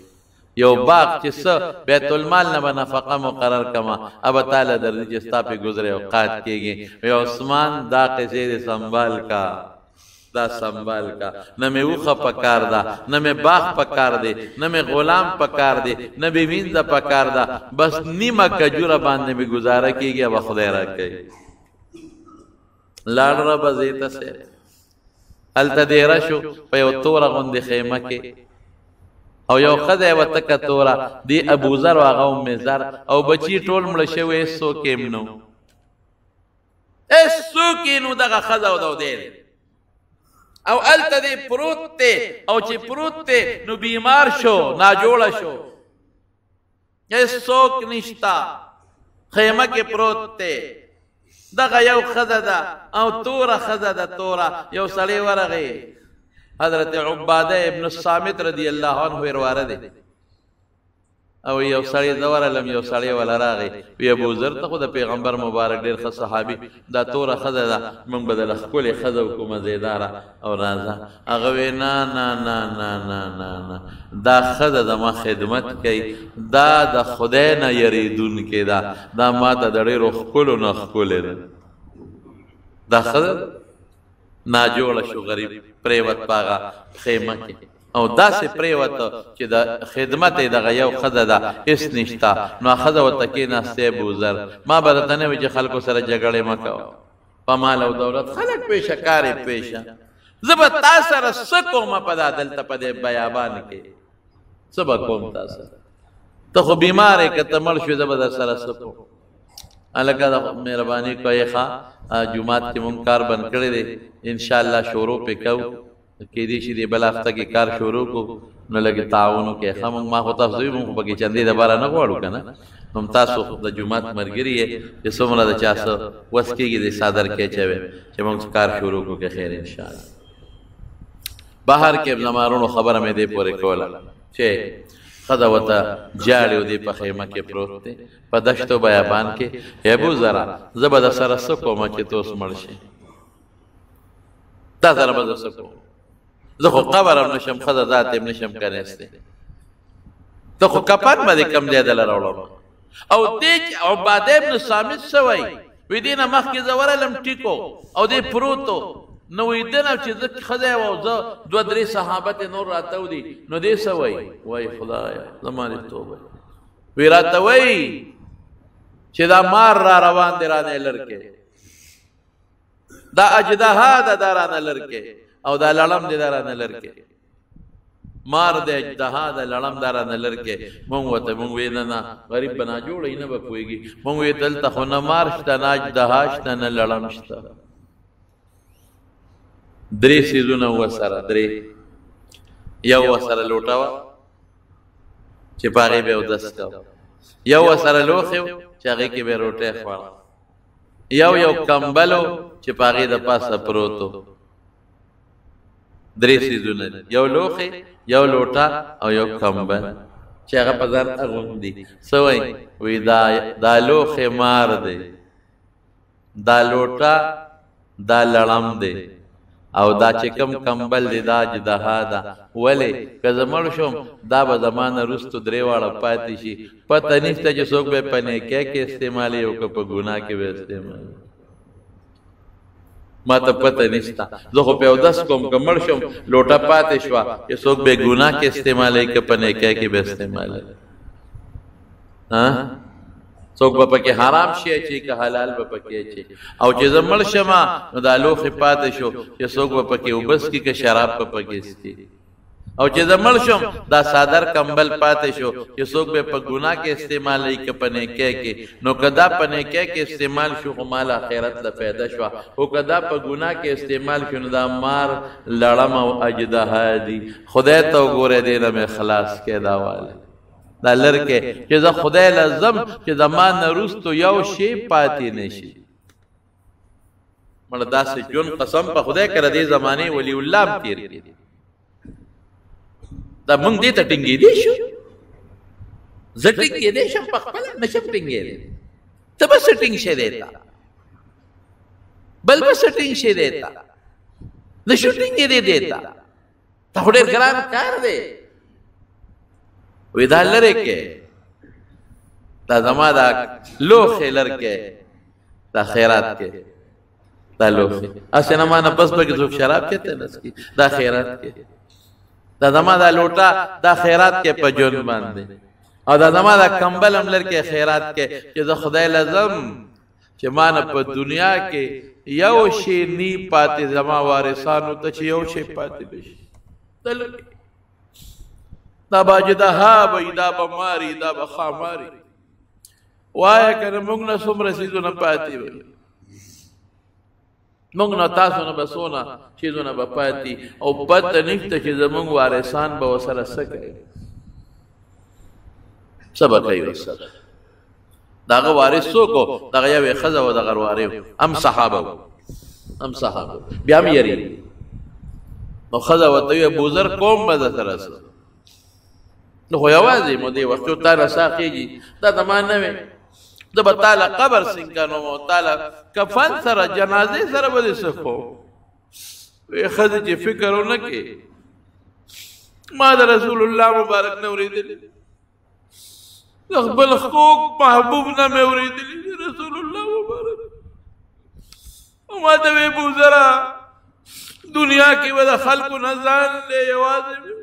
یو باغ چې څه بیت المال نه نفقه مقرر کما اب تعالی در دې ستا په گزره اوقات کېږي وی عثمان دا قصې سنبال کا دا سنبال کا نه مې وخه پکار دا نه مې باغ پکار دی نه مې غلام پکار دی نه به وینځ پکار دا بس نیمه کجوره باندې به گزاره کیږي او خدای را کوي. لاړ را بزیت سه التدیره شو په یو تور غوندې خیمه کې او یو خدای وتک تورا دی ابو ذر واغه ام ذر او بچی ټول مړ شوی سو کېمنو اسو کینو دغه خزا او دو دی او الته دی پروت ته او چې پروت ته نو بیمار شو ناجوړه شو هیڅوک نشتا خیمه کې پروت ته دغه یو خزه ده او توره خزه ده توره یو سړی ورغی حضرت عباده ابن الصامت رضی الله عنه وراره دی او یو سړی زورلم یو سړی ولا راغی وی ابو ذر ته د پیغمبر مبارک ډیر ښه صحابي دا توره خزه ده مونږ بدل خپل خزه کومه زیداره او راځه هغه وی نه دا خزه د ما خدمت کوي دا د خدای نه یریدون کې دا ما ته د ډیرو خپلو نه خپلې ده دا خزه ناجوړه شو غریب پریوت پاغه خیمه کې او داسې پریوت چې د خدمت دغه یو خزه ده اس نشتا نو خزه وته کې ناسته ابو ذر ما برته نه چې خلکو سره جګړه مکو په مال او دولت خلک پیشه کاری پیشه زبر تاسو سره سکو په عدالت په بیابان کې سبا کوم تاسو ته خو بیمار کې تمل شو زبر سره سکو الګا مهرباني کوي ښا جمعات کې مونږ کار بند کړی دی ان شاء الله شروع وکاو کې دې شي د بل هفته کې کار شروع کو نو لګي تعاون کې هم ما هو تاسو یې مونږ پکې چندې د بارا نه غواړو کنه هم تاسو د جمعات مرګري چې څومره د چاسو وس کېږي د صادر کې چوي چې مونږ کار شروع کو کې خیر ان شاء الله. بهر کې زمارونو خبره مې دې پورې کوله چې خدا وته جاړو دې په خیمه کې پروت دی په دشتو بیابان کې ابو ذر زبد سره سکو ما چې توس مرشي دا سره بد سکو زه خو قبر نشم خدا ذات نشم کنيسته ته خو کپن باندې کم دی دل راوړم او دې عباده ابن صامت سوی وې دینه مخ کې زورلم ټیکو او دې پروتو نو ویدنه چې ځکه خدای او زه دوه درې صحابه نور راتاو دي نو دې سوی وای خدایا زمانه توبه وی راتوي چې دا مار را روان دی را نه لړکه دا اجدها دا دارانه لرکې او دا لړم دې دارانه لرکې مار د اجدها د لړم دارانه لرکې مونږ ورته مونږ وې نه غریب بنا جوړی نه به پوهېږي مونږ وې دلته خو نه مار شته نه اجدها شته نه لړم شته درې څیزونه ورسره درې یو ورسره لوټه وه چې په هغې به یې اودس کوه یو ورسره لوښی و چې هغې کې به یې روټۍ خوړه یو کمبل و چې په هغې د پاسه پروت و درې څیزونه یو لوښی یو لوټه او یو کمبل چې هغه په ځان اغوندي څه وایي وایي دا لوښی مار دی دا لوټه دا لړم دی او دا چې کوم کمبل دی دا اجدها ده ولې که زه مړ شم دا به زما نه وروستو درې واړه پاتې شي پته نشته چې څوک به یې په نیکۍ کې استعمالوي او که په ګناه کې به استعمالوي ما ته پته نشته زه خو په اودس کوم که مړ شم لوټه پاتې شوه چې څوک به یې ګناه کې استعمالوي که په نیکۍ کې به استعمالوي څوک به پکې حرام شي چې که حلال به پکې اچي او چې زه مړ شمه نو دا لوښی پاتې شو چې څوک به پکې اوبه څکي که شراب به پکې څکي او چې زه مړ شم دا صادر کمبل پاتې شو چې څوک به په ګناه کې استعمالوي که په نیکۍ کې نو که دا په نیکۍ کې استعمال شو خو مال آخرت له پیدا شوه خو که دا په ګناه کې استعمال شو نو دا مار لړم او اجدها دي خدای ته وګورئ دې نه مې خلاص کې دا والی دا لرکې چې زه خدای لازم چې زما نه وروستو یو شی پاتې نه شي مړه داسې ژوند قسم په خدای کړه دې زمانې ولی الله هم تېر کړي دا موږ دې ته ټینګېدی شو زه ټینګېدی شم په خپله نشم ټینګېدی ته به څه ټینګ شې دی ته بل به څه ټینګ شې دی ته نشو ټینګېدی دی ته ته خو ډېر ګران کار دی وی دا لرې کې دا زما دا لوښی لرکې دا خیرات کې دا لوښی هسې نه ما نه پس پکې څوک شراب کېته نه څکي دا خیرات کې دا زما دا لوټه دا خیرات کې په ژوند باندې او دا زما دا کمبل هم لرکې خیرات کې چې زه خدای لازم چې ما نه په دنیا کې یو شی نی پاتې زما وارثانو ته چې یو شی پاتې نشي دا با اجدها وي دا به ماري دا به خاماري وایه که نه موږ نه څومره څیزونه پاتې وي موږ نه تاسو نه به څونه څیزونه به پاتې او پته نشته چې زموږ وارثان به ورسره څه کوي څه به کوي ورسره د هغه وارث څوک و دغه یوې ښځه وه دغه وارې هم صحابه هم صحابه بیا هم یېرېږي نو ښځه ورته ویې بوزر کوم به درسره څه نو خو یوازې مو دې وختو تا نه سا خېږي دا زما نه وې زه به تا له قبر سینګنوم او تا له کفن سره جنازې سره به دې څه کوم وی ښځې چې فکر ونه کې ما د رسول الله مبارک نه اورېدلي د خپل خوږ محبوب نه مې اورېدلي رسول الله مبارک او ما ته وی بوزره دنیا کې به د خلکو نه ځان دی یوازې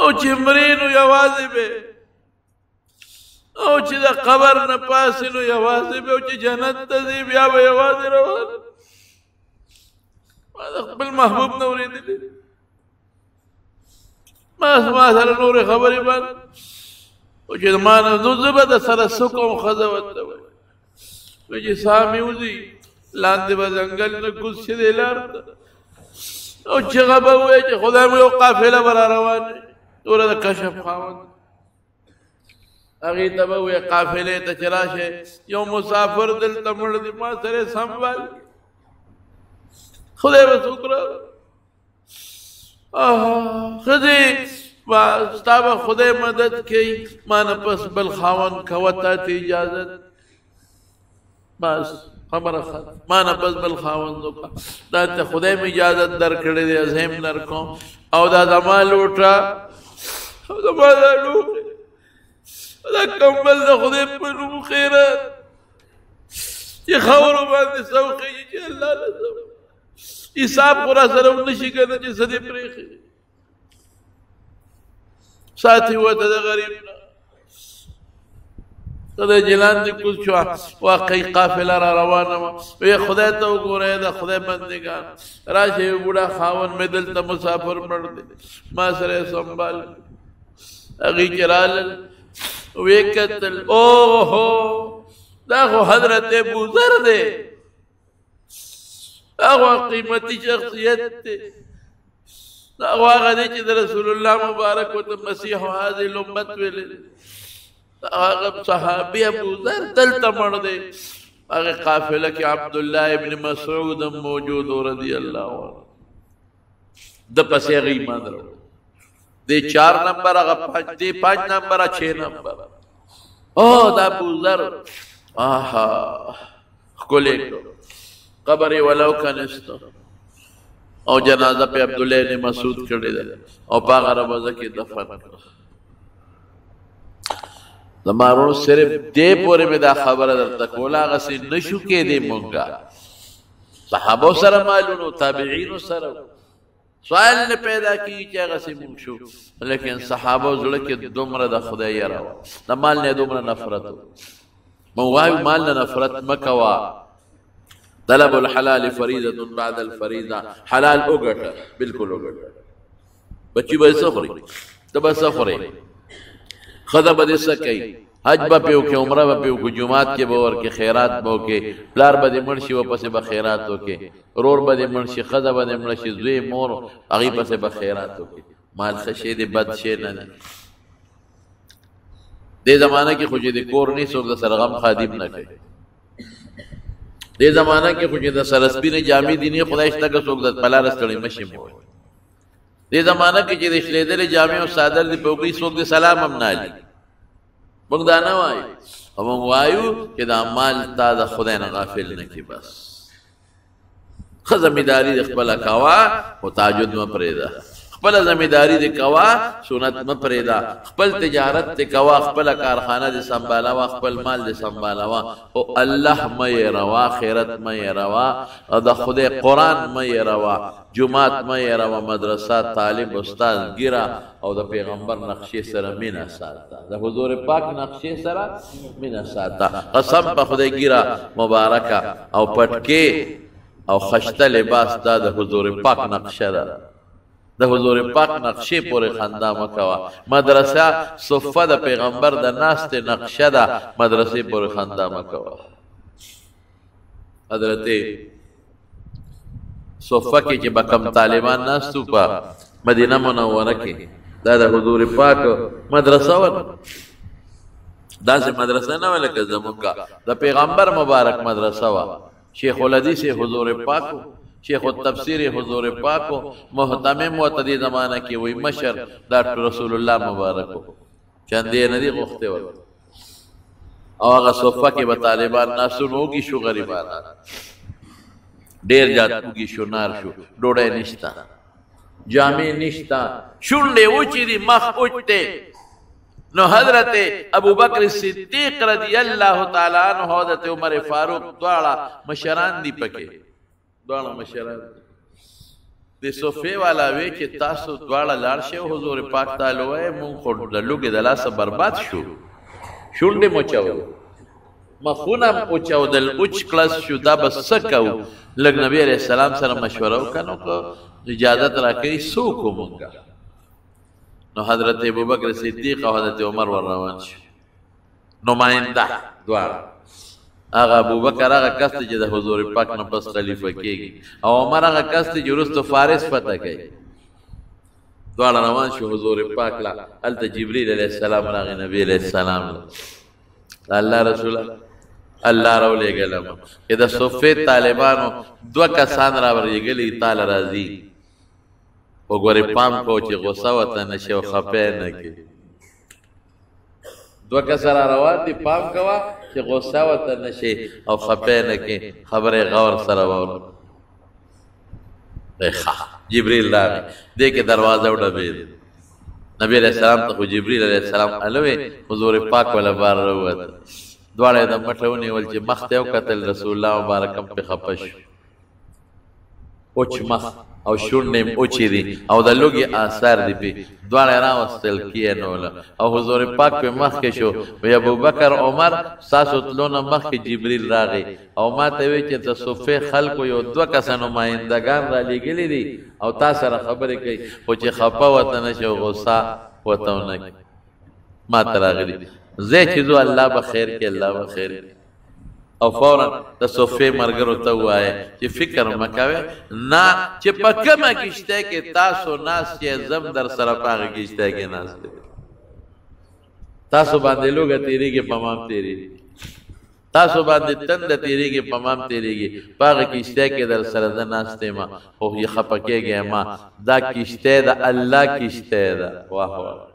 او چې مرې نو یوازې به او چې د قبر نه پاسې نو یوازې به او چې جنت ته ځې بیا به یوازې روان ما د خپل محبوب نه اورېدلي ما سره نورې خبرې باندې او چې ما نه نو زه به د سره څه کوم ښځه ورته وایي وایي چې ساه مې وځي لاندې به ځنګل نه کوز شي دی لار ته او چغه به ووایي چې خدای مو یو قافله به را روان وي توره د کشف خاوند هغې ته به ووایي قافلې ته چې راشئ یو مسافر دلته مړ دی ما سره یې سنبال خدای به څوک راغی ښځې ستا به خدای مدد کوي ما نه پس بل خاوند کوه تا ته اجازت بس خبره ختم ما نه پس بل خاوند وکړه دا ته خدای مې اجازت درکړې دی زه هم درکوم او دا زما لوټه او زما دا لوښی دا کمبل د خدای په نوم خیرات چې خاورو باندې سوخېږي چې الله لازم حساب خو را سره هم نشي که نه چې څه دې پرېښي ساتي وته د غریب نه د جلان دې کوز شو واقعي قافله را روانه وه وی خدای ته وګورئ د خدای بندګان راشئ یو بوډا خاوند مې دلته مسافر مړ دی ما سره یې سنبال هغوی چې رالل ویې کتل اوهو دا خو حضرت ابوذر دی هغه قیمتي شخصیت دی هغه هغه دی چې د رسول الله مبارک ورته مسیح هذه الامت ویلی هغه صحابي ابوذر دلته مړ دی هغه قافله کې عبدالله ابن مسعود هم موجود و رضی الله عنه د پسې هغه ایمان راوړ دی 4 نمبر هغه 5 نمبر 6 نمبر او دا ابوذر آها ښکلی کړو قبر ولو کنستو او جنازه په عبدالله ابن مسعود کړې ده او په هغه روضه کې دفن کړه زما ورونو صرف دې پورې مې دا خبره درته کوله هغسې نه شو کېدی مونږه صحابو سره مالونو تابعینو سره سوال نه پیدا کېږي چې هغسې مونږ شو لیکن صحابو زړه کې دومره د خدای یره وه د مال نه دومره نفرت و مونږ وایو مال نه نفرت مه کوه طلب الحلال فریضة بعد الفریضة حلال وګټه بالکل وګټه بچی به څه خوري ته به څه خورې ښځه به دې څه کوي حج به پې وکړې عمره به پې وکړو جومات کې به ورکې خیرات به وکړې پلار به دې مړ شي ورپسې به خیرات وکړې ورور به دې مړ شي ښځه به دې مړه شي زوی مور هغې پسې به خیرات وکړې مال ښه شی دی بد شی نه دی دې زمانه کې خو چې د کور نه څوک د سره غم خادم نه کوي دې زمانه کې خو چې د سره سپینې جامې دي نه خدای شته که څوک د پلاره ستړی مشي موي دې زمانه کې چې د شلېدلې جامې او څادر دې په وکړي څوک د سلام هم نه علي موږ دا نه وایو او موږ وایو چې دا مال تا د خدای نه غافل نه کړي بس ښه زمینداري د خپله کوه خو تعجد مه پرېږده خپل زمینداری دې کوا سنت مه پرېږده خپل تجارت دې کوا خپله کارخانه دې سنبالوه خپل مال دې سنبالوه او الله مه هېروه خیرت مه هېروه او د خدای قرآن مه هېروه جومات مه هېروه مدرسه طالب استاد ګیره او د پیغمبر نقشې سره مینه ساته د حضور پاک نقشې سره مینه ساته قسم په خدای ګیره مبارکه او پټکې او خشته لباس دا د حضور پاک نقشه ده د حضور پاک نقشې پورې خندا مه کوه مدرسه صفه د پیغمبر د ناستې نقشه ده مدرسې پورې خندا مه کوه حضرت صفه کې چې به کم طالبان ناستو په مدینه منوره کې دا د حضور پاک مدرسه وه داسې مدرسه نه وه لکه زمونږ د پیغمبر مبارک مدرسه وه شیخ الحدیث حضور پاکو شیخ التفسیر حضور پاکو محتمم وتدی زمانہ کې وی مشر ډاکټر رسول الله مبارکو چندې ندی غوښته و او هغه صفه کې به طالبان ناسونوږي شو غریبان ډیر جاتوږي شو نار شو ډوډۍ نشتا جامې نشتا شونډې اوچې دي مخ اوچته نو حضرت ابو بکر صدیق رضی الله تعالی عنہ حضرت عمر فاروق دواړه مشران دي پکې دواړه مشران د صفه والا وی چې تاسو دواړه لاړ شئ حضور پاک تعالی وای مونږ خو د لوګي د لاسه برباد شو شونډې مو چاو مخونه او چاودل اوچ کلاس شو دا بس سکو لګ نبی علیہ السلام سره مشوره وکړو کو اجازه راکړي سو کو مونږه نو حضرت ابوبکر صدیق او حضرت عمر ور روان شو نماینده دواړه هغه ابوبکر هغه کس چې د حضور پاک نه پس خلیفہ کېږي او عمر هغه کس چې وروسته فارس فتح کوي دواړه روان شو حضور پاک لا هلته جبریل علیه السلام راغی نبی علیه السلام الله رسول الله راولېږلم چې د صفې طالبانو 2 کسان راورېږلي تاله راځي وګورې پام کو چې غصه ورته نه شي او خفه نه کړي 2 کسان روان دي پام کوه چې غصه ورته نه شي او خفه نه کړي خبرې غور سره واوره جبریل راغی دې کې دروازه وډبېد نبی علیہ السلام ته خو جبریل علیہ السلام الوی حضور پاک ولا بار راووت دواړه د مټه ونیول چې مخ ته وکتل رسول الله مبارک په خفه شو اوچ مخ او شونډې م اوچې دي او د لوږې آثار دي پې دواړه یې راوستل کېنوله او حضور پاک پې مخکې شو وی ابوبکر عمر ستاسو تلو نه مخکې جبریل راغی او ما ته وی چې د صفې خلکو یو 2 کسه نمایندګان را لېږلي دي او تا سره خبرې کوي خو چې خفه ورته نه شي او غصه ورته ونه کړي ما ته راغلي زه چې ځو الله به خیر کړي الله به خیر کړي او فورا د صفې ملګرو ته ووایه چې فکر مه کوئ نه چې په کومه کښتۍ کې تاسو ناست یې زم در سره په هغه کښتۍ کې ناست دی تاسو باندې لوږه تېرېږي په ما هم تېرېږي تاسو باندې تنده تېرېږي په ما هم تېرېږي په هغه کښتۍ کې در سره زه ناست یم خو خفه کېږئ ما دا کښتۍ د الله کښتۍ ده واه واه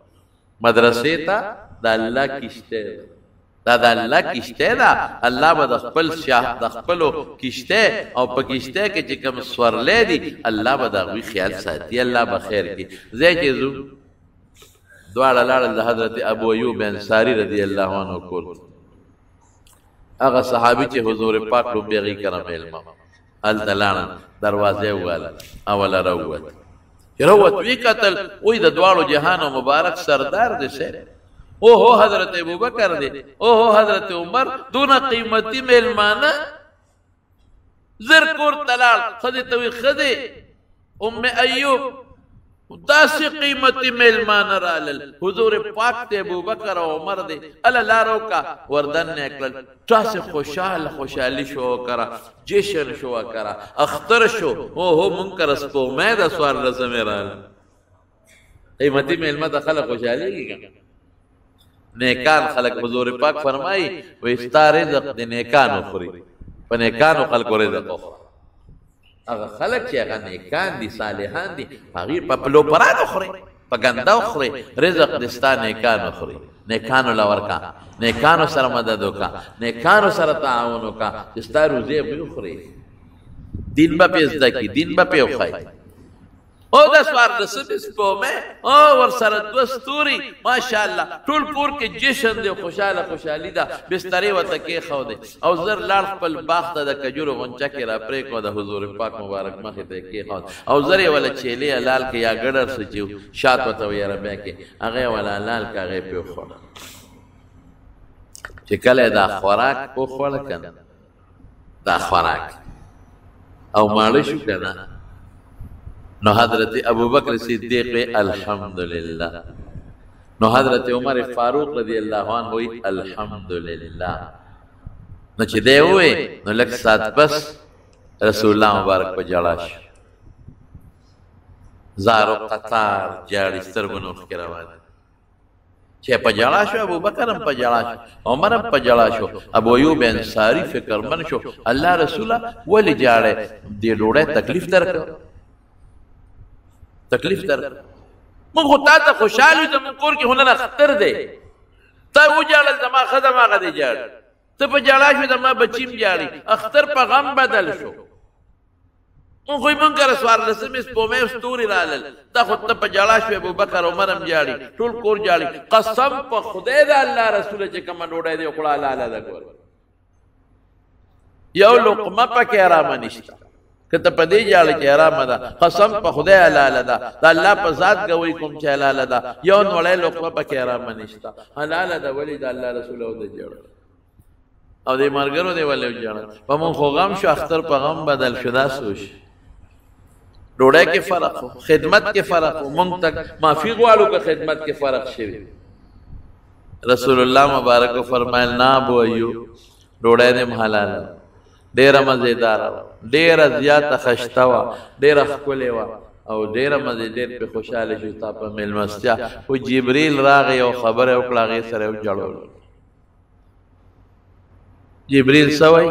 مدرسې ته د الله کښتۍ ده دا د الله کښتۍ ده الله به د خپل د خپلو کښتۍ او په کښتۍ کې چې کوم سورلی دي الله به د هغوی خیال ساتي الله به خیر کړي ځای چې ځو دواړه لاړل د حضرت ابو ایوب انصاري رضی الله عنه کور هغه صحابي چې حضور پاک لومبې هغې کره میلمه هلته لاړل دروازې وواله اوله راووت چې راووت ویې کتل وایي د دواړو جهانو مبارک سردار دی صاحب اوهو حضرت ابوبکر دی اوهو حضرت عمر دونه قیمتي میلمانه زر کور ته لاړ ښځې ته وایي ښځې ام ایوب داسې قیمتي میلمانه رالل حضور پاک ته ابوبکر او عمر دی اله لار وکړه وردننه یې کړل داسې خوشحالي شو وکړه جشن شو وکړه اختر شو اوهو مونږ کره سپوږمۍ ده 14 راله قیمتي میلمه ته خلک خوشحالېږي که نیکان خلق حضور پاک فرمائی و استا رزق دی نیکانو خوری پا نیکانو خلقو رزق اخرا اگه خلق چی اگه نیکان دی صالحان دی پاگیر پا پلو پرانو خوری پا گندو خوری رزق دستا نیکانو خوری نیکانو لورکا نیکانو سر مددو کا نیکانو سر تعاونو کا دستا روزی بیو خوری دین با پیزده کی دین با پیو خواهی او د څوارلسمې سپوږمۍ او ورسره 2 ستوري ماشاءالله ټول کور کې جشن دی خوشحالي ده بسترې ورته کېښودې او زر لاړ خپل باغ ته د کجورو غونچه کې را پرېښود د حضور پاک مبارک مخې ته یې کېښود او زر یې وله چیلې حلال کې یا ګډر څه چې شات ورته وي عربۍ کې هغه یې وله حلال که هغه یې پرېښوده چې کله دا خوراک وخوړه که نه دا خوراک او ماړه شو که نه نو حضرت ابوبکر صدیق الحمدللہ نو حضرت عمر فاروق رضی اللہ عنہ ہوئی الحمدللہ نو چی دے ہوئے نو لک سات پس رسول اللہ مبارک پا جڑاش زارو قطار جاڑی سترگنو فکر آواد چی پا جڑاشو ابوبکر پا جڑاشو عمر پا جڑاشو ابو ایوب انصاری فکر من شو اللہ رسولہ ولی جاڑے دی ڈوڑے تکلیف در کر تکلیف در من خو تا ته خوشحال وي زمون کور کې هنر اختر دی تا وجاړل زما ښځه ماغه دی جاړ ته په جاړا شوې زما بچیم جاړي اختر په غم بدل شو من خو یې مونږ کره 14 سپوږمۍ ستوري رالل تا خو ته په جاړا شوې ابوبکر عمر هم جاړي ټول کور جاړي قسم په خدای د الله رسوله چې کومه ډوډۍ دی وخوړه حلاله ده ګوره یو لقمه پکې ارامه نشته که ته په دې جاړه کې ارامه ده قسم په خدای حلاله ده د الله په ذات ګوی کوم چې حلاله ده یو نوړی لقمه پکې ارامه نشته حلاله ده ولې د الله رسول او د جاړه او د ملګرو دی ولې وجاړه په مونږ خو غم شو اختر په غم بدل شو دا سوچ ډوډۍ کې فرق و خدمت کې فرق و مونږ تک معافي غواړو که خدمت کې فرق شوي رسول الله مبارک فرمایل نه ابو ایوب ډوډۍ دې حلاله ډیره مزیدار ډیره زیاته خشته وه ډیره ښکلې وه او ډیره مزیدار پې خوشحاله شو ستا په میلمستیا خو جبریل راغی او خبره یې وکړه هغې سره یې وجړولو جبریل څه وایي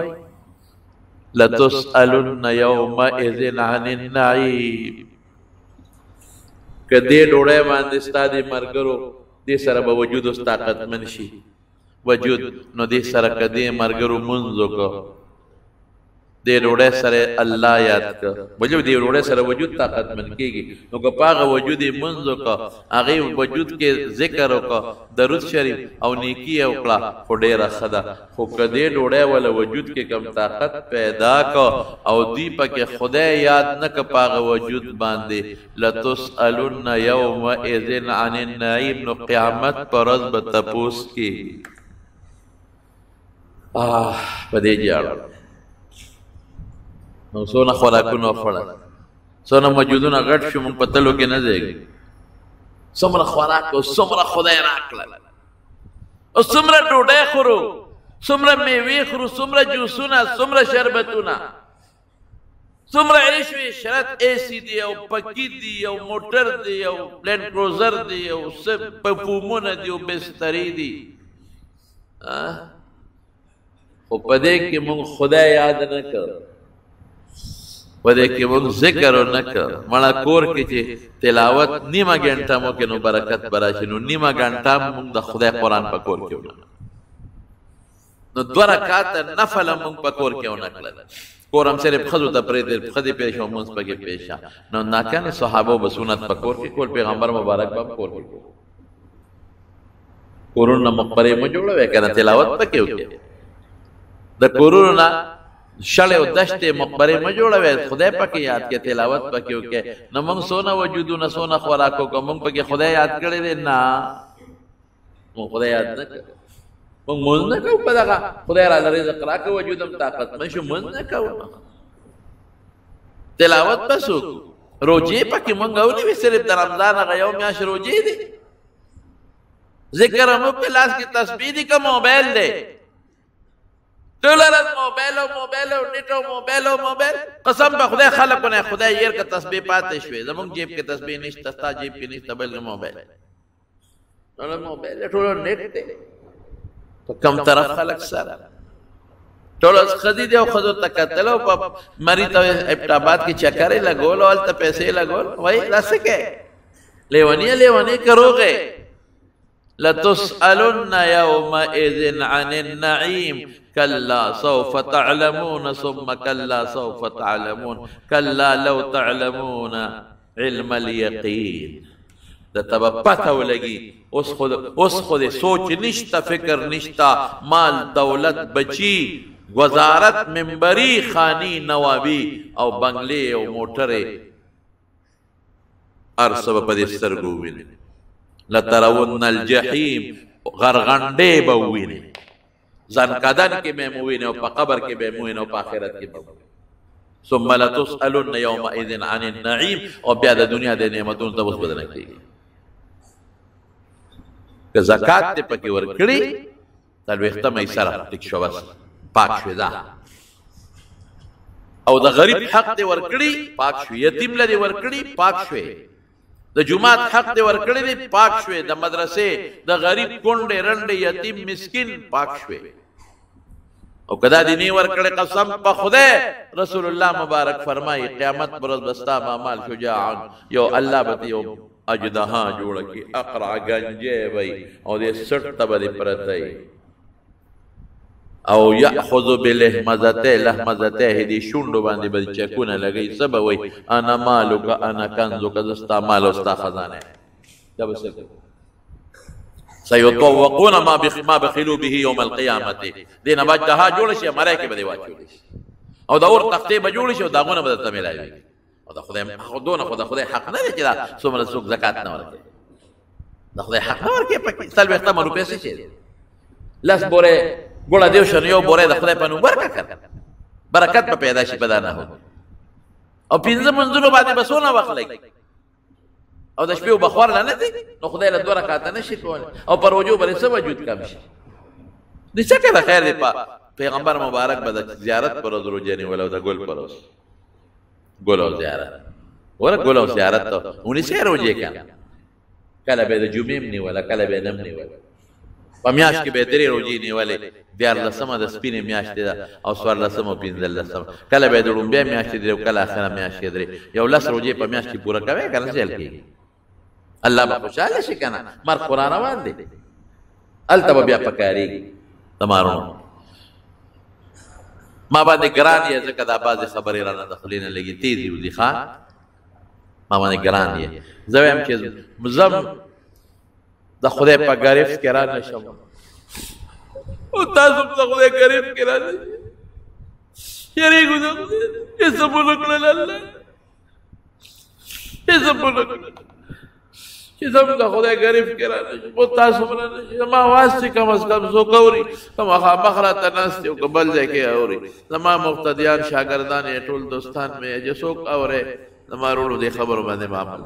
لتسألن یومئذ عن النعیم که دې ډوډۍ باندې ستا دې ملګرو دې سره به وجود اوس طاقتمن شي وجود نو دې سره که دې ملګرو مونځ وکړه دې ډوډۍ سره الله یاد کړه وجو دې ډوډۍ سره وجود طاقت من کېږي نو که پاغه وجود یې منځ وکړه هغې وجود کې ذکر وکړه درود شریف او نیکي یې وکړه خو ډېره ښه ده خو که دې ډوډۍ وله وجود کې کم طاقت پیدا کړه او دوی پکې خدای یاد نه کړه پاغه وجود باندې لتسألن یومئذ عن النعیم نو قیامت پر ورځ به تپوس کېږي په دې جاړه نو څونه خوراکونه وخوړل څونه موجودونه غټ شو مونږ په تلو کې نه ځایږي څومره خوراک او څومره خدای راکړل او څومره ډوډۍ خورو څومره میوې خورو څومره جوسونه څومره شربتونه څومره عیش و عشرت ایسی دی او پکی دی او موټر دی او لینډ کروزر دی او پرفیومونه دی او بسترې دي خو په دې کې مونږ خدای یاد نه کړ په دې کې مونږ ذکر نه کړ مړه کور کې چې تلاوت نیمه ګنټه مو کې نو برکت به راشي نو نیمه ګنټه مونږ د خدای قرآن په کور کې ونه نو 2 رکعاته نفل مونږ په کور کې ونه کړل کور هم صرف ښځو ته پرېږدي ښځې پېښ او مونځ پکې پېښه نو ناکانې صحابو به سنت په کور کې کول پیغمبر مبارک به کور کې کول کورونه مقبرې مه جوړوئ که نه تلاوت پکې وکړئ د کورونو نه شړې او دشتې مقبرې مه جوړوئ خدای پکې یاد کړئ تلاوت پکې وکړئ نو موږ څونه وجودونه څونه خوراک وکړو موږ پکې خدای یاد کړی دی نه موږ خدای یاد نه کړو موږ مونځ نه کوو په دغه خدای راله رزق راکړه وجود هم طاقتمن شو مونځ نه کوو تلاوت بس وکړو روجې پکې موږ ونیوې صرف د رمضان هغه یو میاشت روجې دي ذکر هم په لاس کې تسبیح دي که موبایل دی ټوله ورځ موبایل او موبایل او نیټ او موبایل او موبایل قسم په خدای خلکو نه خدای ير که تسبیح پاتې شوې زموږ جیب کې تسبیح نشته ستا جیب کې نشته بل موبایل ټوله موبایل ټوله نیټ دی په کم طرف خلک سره ټوله ښځې دي او ښځو ته کتل او په مري ته ابټاباد کې چکرې لګول او هلته پیسې لګول وایي دا څه کوې لیونی که روغې لتسألن يومئذ عن النعيم كلا سوف تعلمون ثم كلا سوف تعلمون كلا لو تعلمون علم اليقين د تبه پته ولګي اوس خود سوچ نشته فکر نشته مال دولت بچی وزارت منبری خانی نوابی او بنگلې او موټرې ارسب په دې سترګو ویني لترون الجحیم غرغنډې به ووینې ځنکدن کې به مو وینې او په قبر کې به مو وینې او په آخرت کې به ثم لتسألن یومئذ عن النعیم او بیا د دنیا د نعمتونو ته اوس بدنه کېږي که زکات دې پکې ورکړي څلوېښته مې سره ټیک شو بس پاک شوې ده او د غریب حق دې ورکړي پاک شو یتیم له دې ورکړي پاک شوې د جمعات حق دې ورکړی دی پاک شوې د مدرسې د غریب کونډې رنډې یتیم مسکین پاک شوې او که دا دې نه ورکړی قسم په خدای رسول الله مبارک فرمایي قیامت پر ورځ به ستا اعمال شجاعان یو الله به یو اجدها جوړه کړي اقرع گنجی وی او دې سټ ته به دې پرتی او یاخذ بلهمزته دې شونډو باندې به چکونه لګي څه به وایي انا مالک انا کنزک زه ستا مال او ستا خزانه دا به څه سيطوقون ما بخلوا به يوم القيامه دې نه بعد جوړ شي مړی کې به دې واچول شي او دا اور تختې به جوړ شي او داغونه به درته میلاوي او د خدای خدای حق نه دی چې دا څومره څوک زکات نه ورکوي د خدای حق نه ورکوي پکې څلوېښته روپۍ څه شی دی لس بورې ګوړه دیو شنو یو بورې د خدای په نوم ورکړه برکت به پیدا شي په دا نه او پنځه منځونو باندې به څونه وخت لګي او د شپې بخور نه دی نو خدای له 2 رکعاته نشي کولی او پر وجو باندې څه وجود کم شي د څه کله خیر دی پیغمبر مبارک به د زیارت پر ورځ روژه نیول او د ګل پر ورځ ګل او زیارت ګل او زیارت ته ونیسئ روژې کنه کله به د جمعې نیوله کله به نم نیوله په میاشت کې به 3 روژې نیولې 14مه د سپینې میاشتې ده او 14مه او 15مه کله به د لومبۍ میاشتې دی او کله اخره میاشت کې درې یو 10 روژې په میاشت کې پوره کوئ که نه سیل کېږي الله به خوشحاله شي که نه مرګ خو را روان دی هلته به بیا پکارېږي تمارونو ما باندې ګران یې ځکه دا بعضې خبرې رانه د خولې نه لږې تیزې وځي ښه ما باندې ګران یې زه وایم چې زم د خدای په ګرفت کې را نه شم او تاسو د خدای ګرفت کې را نه شئ یېرېږو د خدای هېڅ مو نه کړل الله هېڅ مو نه کړل چې زم د خدای ګرفت کې را نه شم او تاسو به را نه شئ زما اواز چې کم از کم څوک اوري که مخامخ راته ناست یو که بل ځای کې اوري زما مقتدیان شاګردان یې ټول دوستان مې چې څوک اوري زما وروڼو دې خبرو باندې معامل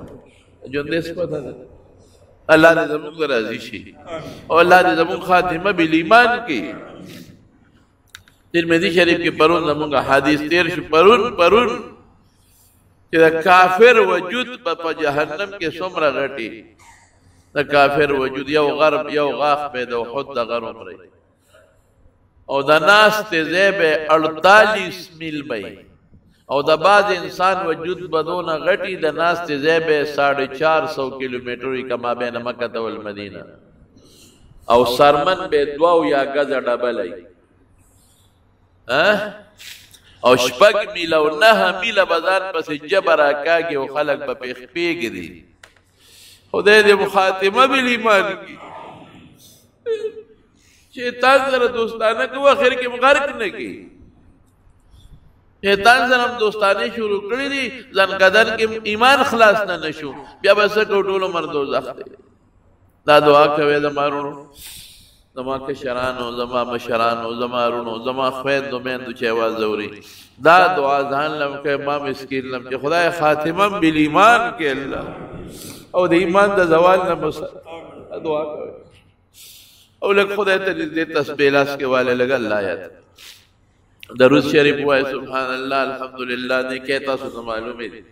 ژوندې څه پته ده الله دې زموږ راضي شي او الله دې زموږ خاتمه بالایمان کړي ترمذی شریف کې پرون زموږ حدیث تیر شو پرون چې د کافر وجود په جهنم کې څومره غټي د کافر وجود یو غرب یو غاخ به د احد د غر عمرې او د ناستې ځای به 48 میل به او د بعض انسان وجود بدونه غټي د ناستې ځای به 450 کیلومتر کما بین مکه والمدینه او سرمن به 2 یا غزه ډبلای او 6 میل او 9 میل بازار پسې جبر راکاږي او خلک په پیخ پیګري خدای دې خاتمه بالایمان کی شیطان سره دوستانه کو اخر کې مغرق نه کی شیطان سره هم دوستانه شروع کړی دي ځان قدر کې ایمان خلاص نه نشو بیا بس ټولو مردو زخته دا دعا کوي د مارونو زما کشرانو زما مشرانو زما رونو زما خویندو میندو چې آواز اوري دا دعا ځان لم که ما مسکین لم چې خدای خاتمه بالایمان کې الله او د ایمان د زوال نه دعا کوي او لکه خدای ته دې تسبیح لاس کې والے لګ الله آیات درود شریف وای سبحان الله الحمدلله نه کې تاسو ته معلومه دي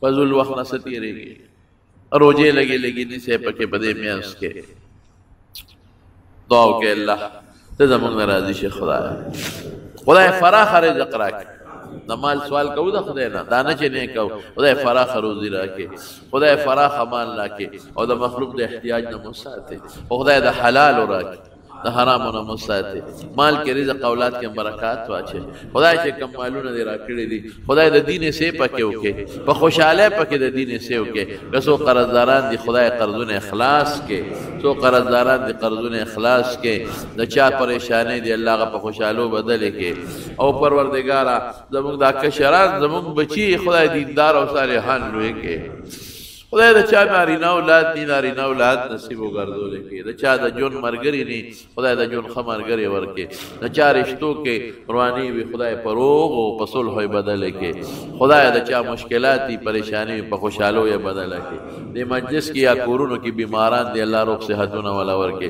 فضل وخت نه ستیریږي روزه لګي نه سه پکې بده میاس کې دعا وکړه الله ته زموږ راضي شي خدای فراخ رزق راکړي د مال سوال کوو د خدای نه دا نه چې نه کوو خدای فراخ روزي راکړي خدای فراخ مال راکړي او د مخلوق د احتیاج نه مساته او خدای د حلال راکړي د حرامو نه مساته مال کې رزق اولاد کې برکات واچي خدای چې کم مالونه دې راکړي دي خدای د دین سه پکې وکي په خوشاله پکې د دین سه وکي کسو قرضداران دي خدای قرضونه اخلاص کې سو قرضداران دي قرضونه اخلاص کې د چا پریشانی دي الله غ په خوشالو بدل کې او پروردگارا زموږ د کشران زموږ بچي خدای دیندار او صالحان لوي کې خدای د چا نارینه اولاد دي نارینه اولاد نصیب وګرځول کې د چا د جون مرګري ني خدای د جون خمرګري ورکې د چا رشتو کې رواني وي خدای پروغ او په صلح بدل کې خدای د چا مشکلات دي پریشانی په خوشالو یې بدل کې د مجلس کې یا کورونو کې بیماران دي الله روغ صحتونه ولا ورکې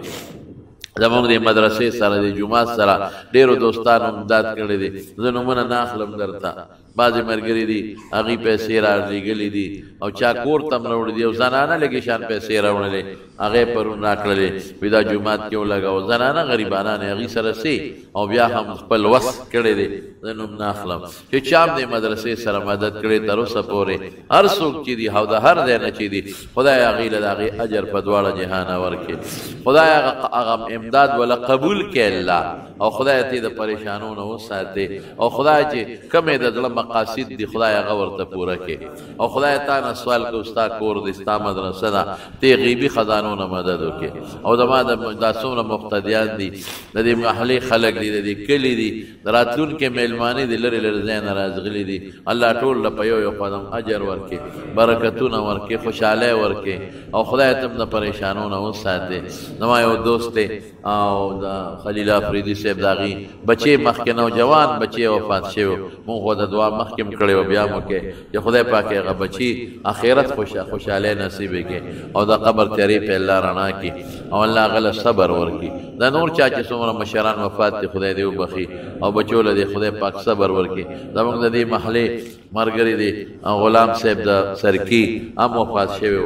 زموږ د مدرسې سره د جمعه سره ډیرو دوستانو امداد کړی دي زه نومونه نه اخلم درته بعضې ملګري دي هغې پیسې رالیږلي دي او چا کور ته هم راوړي دي او زنانه لږې شان پیسې راوړلې هغې پرون راکړلې وي دا جومات کې ولګوه زنانه غریبانان هغې سره سي او بیا هم خپل وس کړی دی زه نوم نه اخلم چې چا هم د مدرسې سره مدد کړی تر اوسه پورې هر څوک چې دي او د هر ځای نه چې دي خدای هغې له د هغې اجر په دواړه جهانه ورکړي خدای هغه امداد ولا قبول کړي الله او خدای ته د پریشانو نه وساتي او خدای چې کمې د زړه مقاصد دي خدای هغه ورته پوره کړي او خدای تا نه سوال کوي ستا کور دی ستا مدرسه ده ته غیبي خزانو نه مدد وکړي او زما دا څومره مقتدیان دي د دې محلې خلک دي د دې کلي دي د راتلونکي میلمانې دي لرې لرې ځای نه راغلي دي الله ټول له په یو قدم اجر ورکړي برکتونه ورکړي خوشحالۍ ورکړي او خدای ته د پریشانو نه وساتي زما یو دوست دی او د خلیل افریدي صاحب داغي بچي مخکې نوجوان بچي وفات شوی مونږ د دعا مخکې کړی و بیا مو کې چې خدای پاک هغه بچي اخرت خوشحالۍ نصیب کړي او د قبر تیارې په الله رڼا کړي او الله غله صبر ورکړي د نور چا چې څومره مشران وفات دي خدای دې وبخي او بچو له دې خدای پاک صبر ورکړي زموږ د دې محلې ملګری دی غلام صاحب د سرکی هم وفات شوی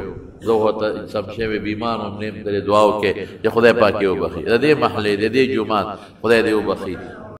زه ورته سم شوی بیمار هم نیم ترې دعا وکړې چې خدای پاک یې وبخي د دې محلې د دې جومات خدای دې وبخي